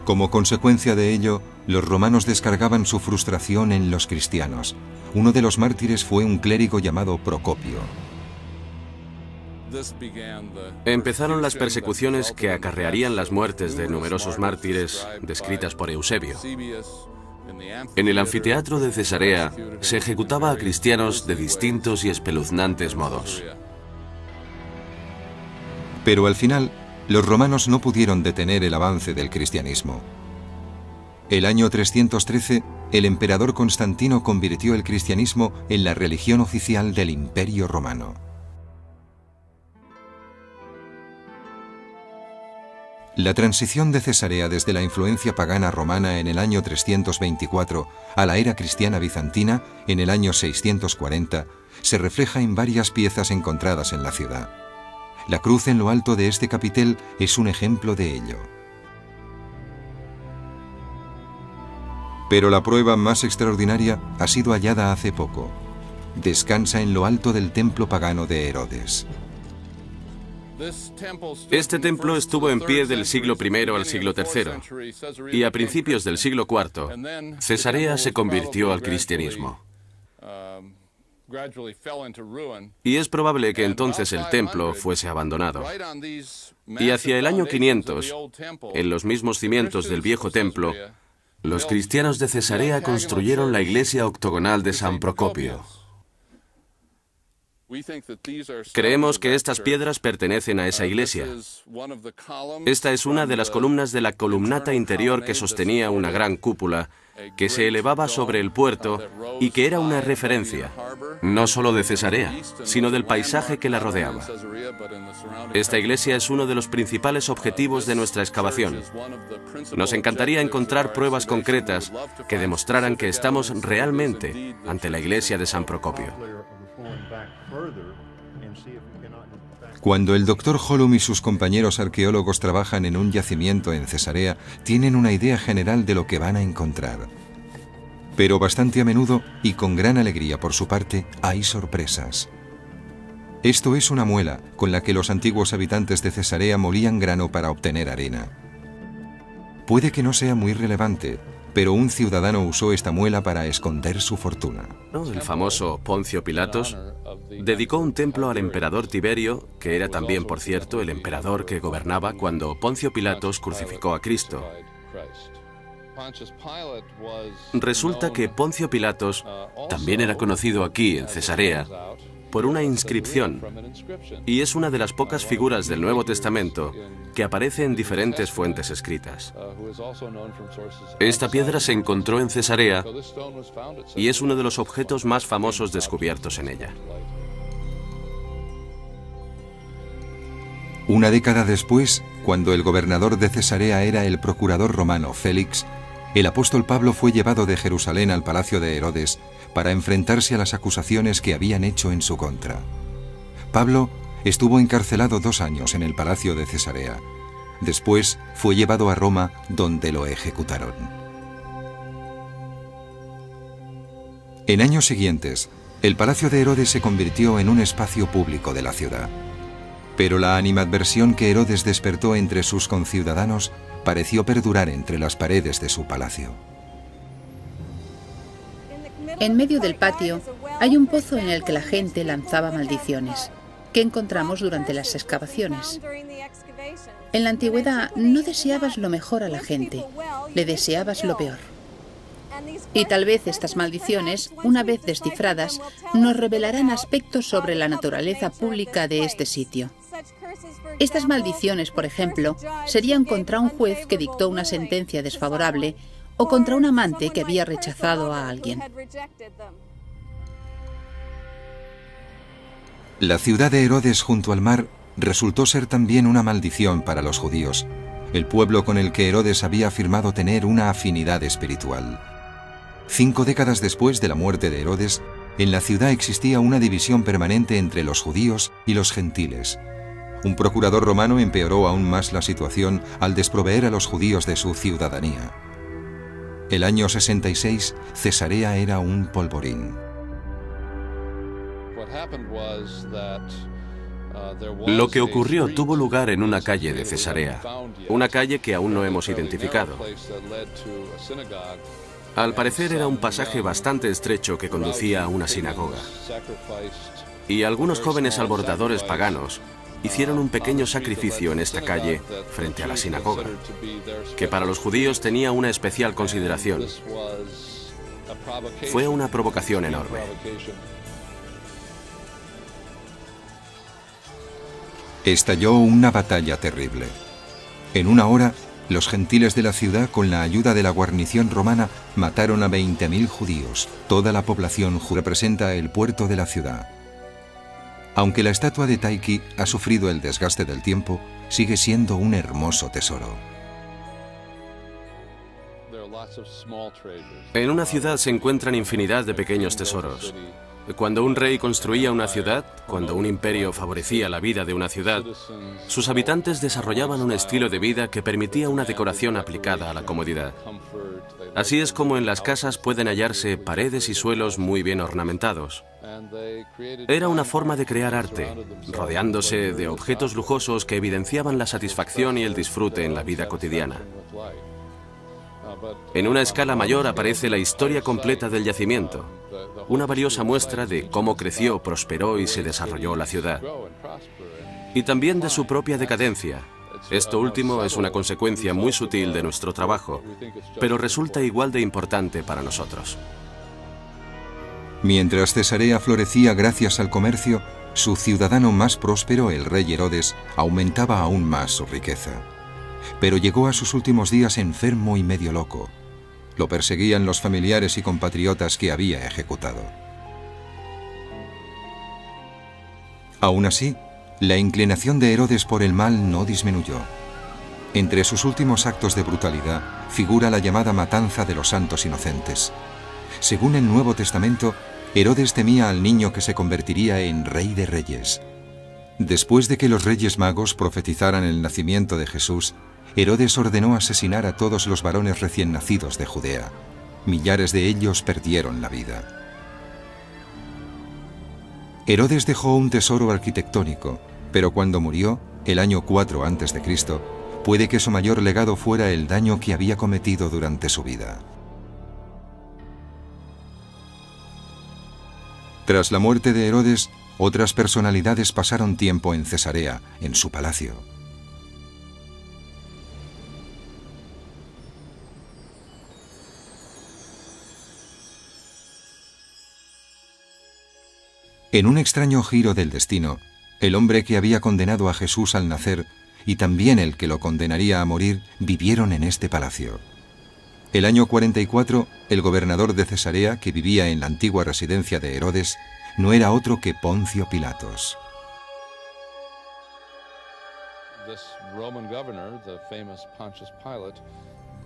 Como consecuencia de ello, los romanos descargaban su frustración en los cristianos. Uno de los mártires fue un clérigo llamado Procopio. Empezaron las persecuciones que acarrearían las muertes de numerosos mártires descritas por Eusebio. En el anfiteatro de Cesarea se ejecutaba a cristianos de distintos y espeluznantes modos. Pero al final, los romanos no pudieron detener el avance del cristianismo. El año 313, el emperador Constantino convirtió el cristianismo en la religión oficial del Imperio Romano. La transición de Cesarea desde la influencia pagana romana en el año 324 a la era cristiana bizantina en el año 640 se refleja en varias piezas encontradas en la ciudad. La cruz en lo alto de este capitel es un ejemplo de ello. Pero la prueba más extraordinaria ha sido hallada hace poco. Descansa en lo alto del templo pagano de Herodes. Este templo estuvo en pie del siglo I al siglo III, y a principios del siglo IV, Cesarea se convirtió al cristianismo. Y es probable que entonces el templo fuese abandonado. Y hacia el año 500, en los mismos cimientos del viejo templo, los cristianos de Cesarea construyeron la iglesia octogonal de San Procopio. Creemos que estas piedras pertenecen a esa iglesia. Esta es una de las columnas de la columnata interior que sostenía una gran cúpula que se elevaba sobre el puerto y que era una referencia, no solo de Cesarea, sino del paisaje que la rodeaba. Esta iglesia es uno de los principales objetivos de nuestra excavación. Nos encantaría encontrar pruebas concretas que demostraran que estamos realmente ante la iglesia de San Procopio. Cuando el doctor Holum y sus compañeros arqueólogos trabajan en un yacimiento en Cesarea, tienen una idea general de lo que van a encontrar. Pero bastante a menudo, y con gran alegría por su parte, hay sorpresas. Esto es una muela con la que los antiguos habitantes de Cesarea molían grano para obtener arena. Puede que no sea muy relevante, pero un ciudadano usó esta muela para esconder su fortuna. El famoso Poncio Pilatos dedicó un templo al emperador Tiberio, que era también, por cierto, el emperador que gobernaba cuando Poncio Pilatos crucificó a Cristo. Resulta que Poncio Pilatos también era conocido aquí, en Cesarea, por una inscripción, y es una de las pocas figuras del Nuevo Testamento que aparece en diferentes fuentes escritas. Esta piedra se encontró en Cesarea y es uno de los objetos más famosos descubiertos en ella. Una década después, cuando el gobernador de Cesarea era el procurador romano Félix, el apóstol Pablo fue llevado de Jerusalén al palacio de Herodes para enfrentarse a las acusaciones que habían hecho en su contra. Pablo estuvo encarcelado 2 años en el palacio de Cesarea. Después fue llevado a Roma, donde lo ejecutaron. En años siguientes, el palacio de Herodes se convirtió en un espacio público de la ciudad. Pero la animadversión que Herodes despertó entre sus conciudadanos pareció perdurar entre las paredes de su palacio. En medio del patio hay un pozo en el que la gente lanzaba maldiciones, que encontramos durante las excavaciones. En la antigüedad no deseabas lo mejor a la gente, le deseabas lo peor. Y tal vez estas maldiciones, una vez descifradas, nos revelarán aspectos sobre la naturaleza pública de este sitio. Estas maldiciones, por ejemplo, serían contra un juez que dictó una sentencia desfavorable o contra un amante que había rechazado a alguien. La ciudad de Herodes junto al mar resultó ser también una maldición para los judíos, el pueblo con el que Herodes había afirmado tener una afinidad espiritual. 5 décadas después de la muerte de Herodes, en la ciudad existía una división permanente entre los judíos y los gentiles. Un procurador romano empeoró aún más la situación al desproveer a los judíos de su ciudadanía. El año 66, Cesarea era un polvorín. Lo que ocurrió tuvo lugar en una calle de Cesarea, una calle que aún no hemos identificado. Al parecer era un pasaje bastante estrecho que conducía a una sinagoga. Y algunos jóvenes alborotadores paganos hicieron un pequeño sacrificio en esta calle frente a la sinagoga, que para los judíos tenía una especial consideración. Fue una provocación enorme. Estalló una batalla terrible. En una hora, los gentiles de la ciudad, con la ayuda de la guarnición romana, mataron a 20.000 judíos. Toda la población representa el puerto de la ciudad. Aunque la estatua de Tyche ha sufrido el desgaste del tiempo, sigue siendo un hermoso tesoro. En una ciudad se encuentran infinidad de pequeños tesoros. Cuando un rey construía una ciudad, cuando un imperio favorecía la vida de una ciudad, sus habitantes desarrollaban un estilo de vida que permitía una decoración aplicada a la comodidad. Así es como en las casas pueden hallarse paredes y suelos muy bien ornamentados. Era una forma de crear arte, rodeándose de objetos lujosos que evidenciaban la satisfacción y el disfrute en la vida cotidiana. En una escala mayor aparece la historia completa del yacimiento, una valiosa muestra de cómo creció, prosperó y se desarrolló la ciudad. Y también de su propia decadencia. Esto último es una consecuencia muy sutil de nuestro trabajo, pero resulta igual de importante para nosotros. Mientras Cesarea florecía gracias al comercio, su ciudadano más próspero, el rey Herodes, aumentaba aún más su riqueza. Pero llegó a sus últimos días enfermo y medio loco. Lo perseguían los familiares y compatriotas que había ejecutado. Aún así, la inclinación de Herodes por el mal no disminuyó. Entre sus últimos actos de brutalidad figura la llamada matanza de los santos inocentes. Según el Nuevo Testamento, Herodes temía al niño que se convertiría en rey de reyes. Después de que los reyes magos profetizaran el nacimiento de Jesús, Herodes ordenó asesinar a todos los varones recién nacidos de Judea. Millares de ellos perdieron la vida. Herodes dejó un tesoro arquitectónico, pero cuando murió, el año 4 a.C., puede que su mayor legado fuera el daño que había cometido durante su vida. Tras la muerte de Herodes, otras personalidades pasaron tiempo en Cesarea, en su palacio. En un extraño giro del destino, el hombre que había condenado a Jesús al nacer y también el que lo condenaría a morir vivieron en este palacio. El año 44, el gobernador de Cesarea, que vivía en la antigua residencia de Herodes, no era otro que Poncio Pilatos.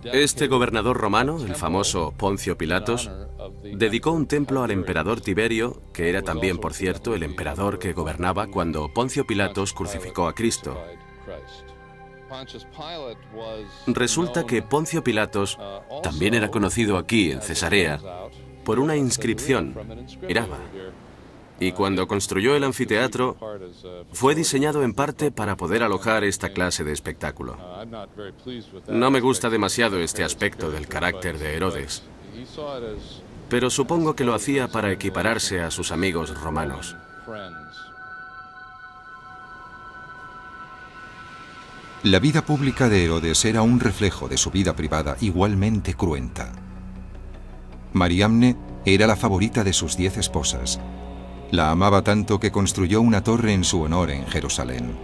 Este gobernador romano, el famoso Poncio Pilatos, dedicó un templo al emperador Tiberio, que era también, por cierto, el emperador que gobernaba cuando Poncio Pilatos crucificó a Cristo. Resulta que Poncio Pilatos también era conocido aquí, en Cesarea, por una inscripción, Iraba. Y cuando construyó el anfiteatro, fue diseñado en parte para poder alojar esta clase de espectáculo. No me gusta demasiado este aspecto del carácter de Herodes, pero supongo que lo hacía para equipararse a sus amigos romanos. La vida pública de Herodes era un reflejo de su vida privada igualmente cruenta. Mariamne era la favorita de sus 10 esposas. La amaba tanto que construyó una torre en su honor en Jerusalén.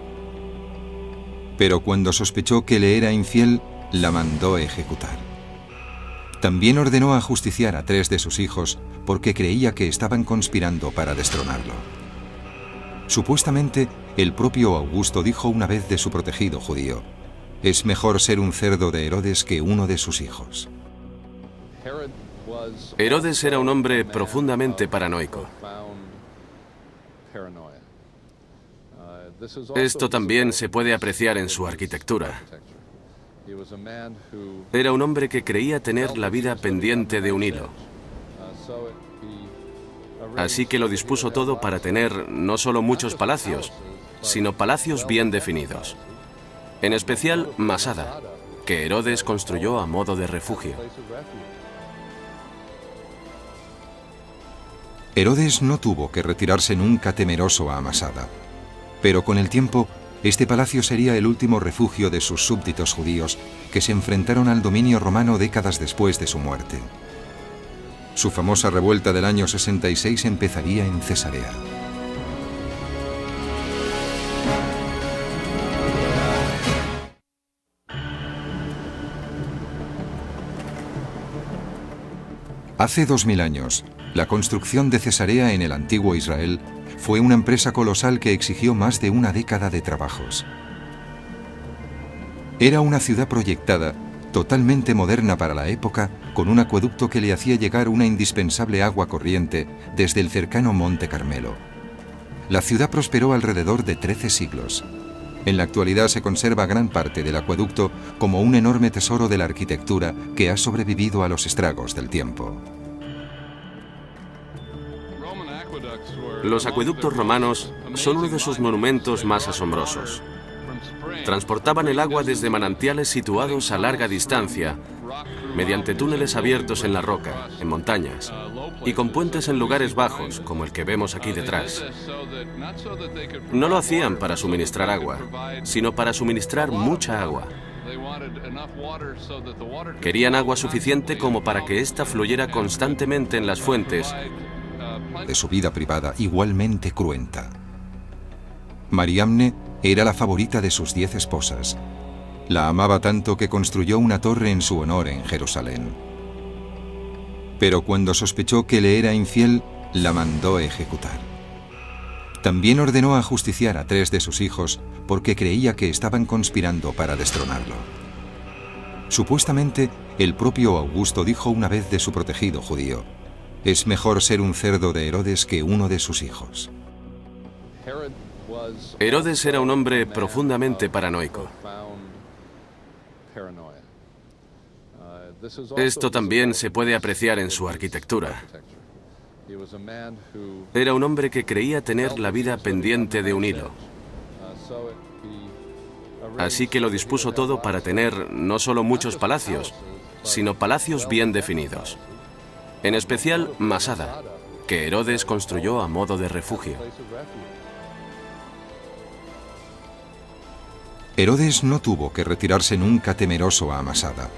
Pero cuando sospechó que le era infiel, la mandó ejecutar. También ordenó ajusticiar a 3 de sus hijos porque creía que estaban conspirando para destronarlo. Supuestamente, el propio Augusto dijo una vez de su protegido judío: «Es mejor ser un cerdo de Herodes que uno de sus hijos». Herodes era un hombre profundamente paranoico. Esto también se puede apreciar en su arquitectura. Era un hombre que creía tener la vida pendiente de un hilo. Así que lo dispuso todo para tener no solo muchos palacios, sino palacios bien definidos. En especial Masada, que Herodes construyó a modo de refugio. Herodes no tuvo que retirarse nunca temeroso a Masada, pero con el tiempo este palacio sería el último refugio de sus súbditos judíos que se enfrentaron al dominio romano décadas después de su muerte. Su famosa revuelta del año 66 empezaría en Cesarea. Hace 2000 años, la construcción de Cesarea en el antiguo Israel fue una empresa colosal que exigió más de una década de trabajos. Era una ciudad proyectada, totalmente moderna para la época, con un acueducto que le hacía llegar una indispensable agua corriente desde el cercano Monte Carmelo. La ciudad prosperó alrededor de 13 siglos. En la actualidad se conserva gran parte del acueducto como un enorme tesoro de la arquitectura que ha sobrevivido a los estragos del tiempo. Los acueductos romanos son uno de sus monumentos más asombrosos. Transportaban el agua desde manantiales situados a larga distancia, mediante túneles abiertos en la roca, en montañas, y con puentes en lugares bajos, como el que vemos aquí detrás. No lo hacían para suministrar agua, sino para suministrar mucha agua. Querían agua suficiente como para que ésta fluyera constantemente en las fuentes. De su vida privada igualmente cruenta. Mariamne era la favorita de sus 10 esposas. La amaba tanto que construyó una torre en su honor en Jerusalén. Pero cuando sospechó que le era infiel, la mandó ejecutar. También ordenó ajusticiar a 3 de sus hijos porque creía que estaban conspirando para destronarlo. Supuestamente, el propio Augusto dijo una vez de su protegido judío: «Es mejor ser un cerdo de Herodes que uno de sus hijos». Herodes era un hombre profundamente paranoico. Esto también se puede apreciar en su arquitectura. Era un hombre que creía tener la vida pendiente de un hilo. Así que lo dispuso todo para tener no solo muchos palacios, sino palacios bien definidos. En especial Masada, que Herodes construyó a modo de refugio. Herodes no tuvo que retirarse nunca temeroso a Masada,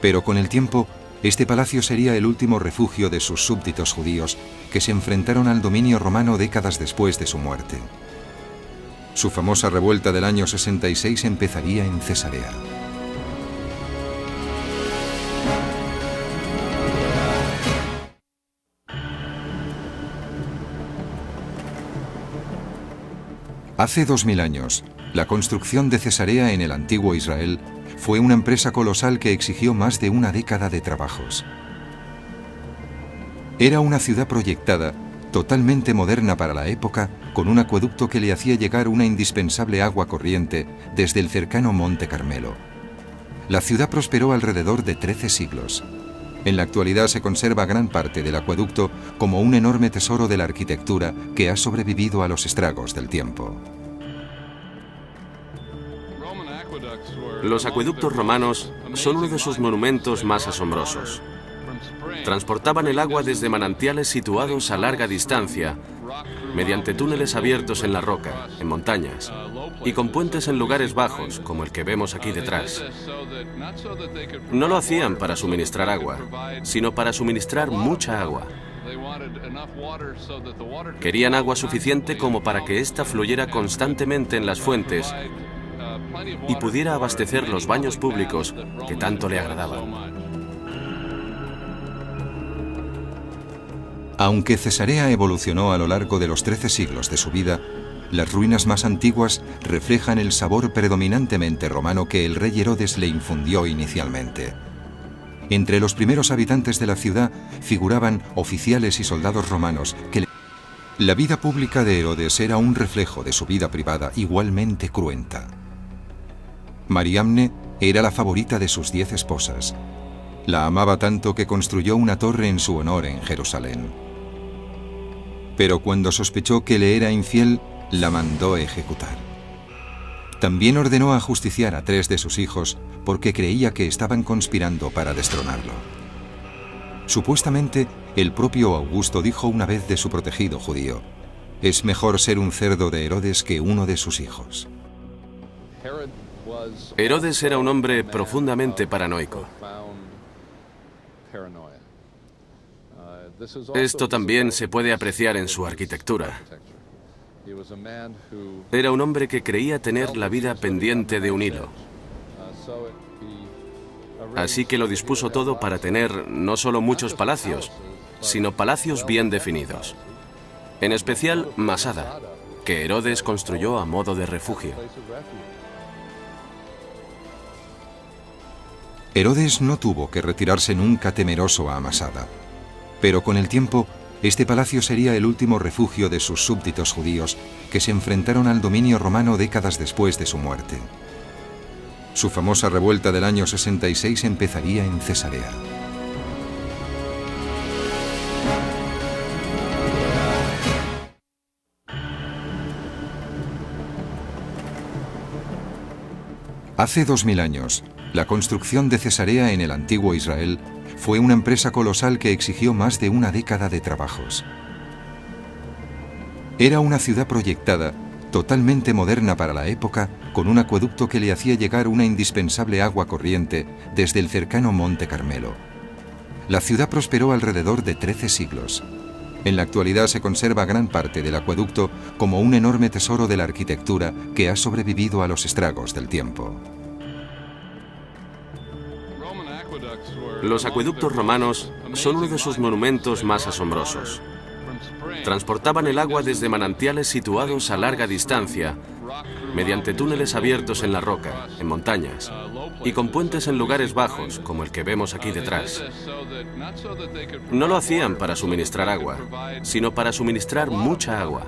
pero con el tiempo este palacio sería el último refugio de sus súbditos judíos que se enfrentaron al dominio romano décadas después de su muerte. Su famosa revuelta del año 66 empezaría en Cesarea. Hace 2000 años, la construcción de Cesarea en el antiguo Israel fue una empresa colosal que exigió más de una década de trabajos. Era una ciudad proyectada, totalmente moderna para la época, con un acueducto que le hacía llegar una indispensable agua corriente desde el cercano Monte Carmelo. La ciudad prosperó alrededor de 13 siglos. En la actualidad se conserva gran parte del acueducto como un enorme tesoro de la arquitectura que ha sobrevivido a los estragos del tiempo. Los acueductos romanos son uno de sus monumentos más asombrosos. Transportaban el agua desde manantiales situados a larga distancia, mediante túneles abiertos en la roca, en montañas, y con puentes en lugares bajos, como el que vemos aquí detrás. No lo hacían para suministrar agua, sino para suministrar mucha agua. Querían agua suficiente como para que ésta fluyera constantemente en las fuentes y pudiera abastecer los baños públicos que tanto le agradaban. Aunque Cesarea evolucionó a lo largo de los 13 siglos de su vida, las ruinas más antiguas reflejan el sabor predominantemente romano que el rey Herodes le infundió inicialmente. Entre los primeros habitantes de la ciudad figuraban oficiales y soldados romanos que La vida pública de Herodes era un reflejo de su vida privada igualmente cruenta. Mariamne era la favorita de sus 10 esposas. La amaba tanto que construyó una torre en su honor en Jerusalén. Pero cuando sospechó que le era infiel, la mandó ejecutar. También ordenó ajusticiar a 3 de sus hijos porque creía que estaban conspirando para destronarlo. Supuestamente, el propio Augusto dijo una vez de su protegido judío: «Es mejor ser un cerdo de Herodes que uno de sus hijos». Herodes era un hombre profundamente paranoico. Esto también se puede apreciar en su arquitectura. Era un hombre que creía tener la vida pendiente de un hilo. Así que lo dispuso todo para tener no solo muchos palacios, sino palacios bien definidos. En especial Masada, que Herodes construyó a modo de refugio. Herodes no tuvo que retirarse nunca temeroso a Masada, pero con el tiempo este palacio sería el último refugio de sus súbditos judíos que se enfrentaron al dominio romano décadas después de su muerte. Su famosa revuelta del año 66 empezaría en Cesarea. Hace 2000 años, la construcción de Cesarea en el antiguo Israel fue una empresa colosal que exigió más de una década de trabajos. Era una ciudad proyectada, totalmente moderna para la época, con un acueducto que le hacía llegar una indispensable agua corriente desde el cercano Monte Carmelo. La ciudad prosperó alrededor de 13 siglos. En la actualidad se conserva gran parte del acueducto como un enorme tesoro de la arquitectura que ha sobrevivido a los estragos del tiempo. Los acueductos romanos son uno de sus monumentos más asombrosos. Transportaban el agua desde manantiales situados a larga distancia, mediante túneles abiertos en la roca, en montañas, y con puentes en lugares bajos, como el que vemos aquí detrás. No lo hacían para suministrar agua, sino para suministrar mucha agua.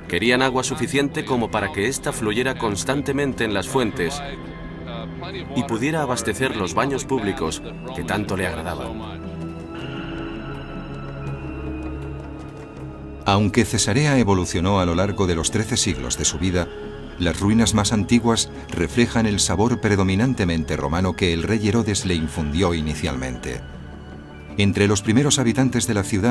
Querían agua suficiente como para que ésta fluyera constantemente en las fuentes y pudiera abastecer los baños públicos que tanto le agradaban. Aunque Cesarea evolucionó a lo largo de los 13 siglos de su vida, las ruinas más antiguas reflejan el sabor predominantemente romano que el rey Herodes le infundió inicialmente. Entre los primeros habitantes de la ciudad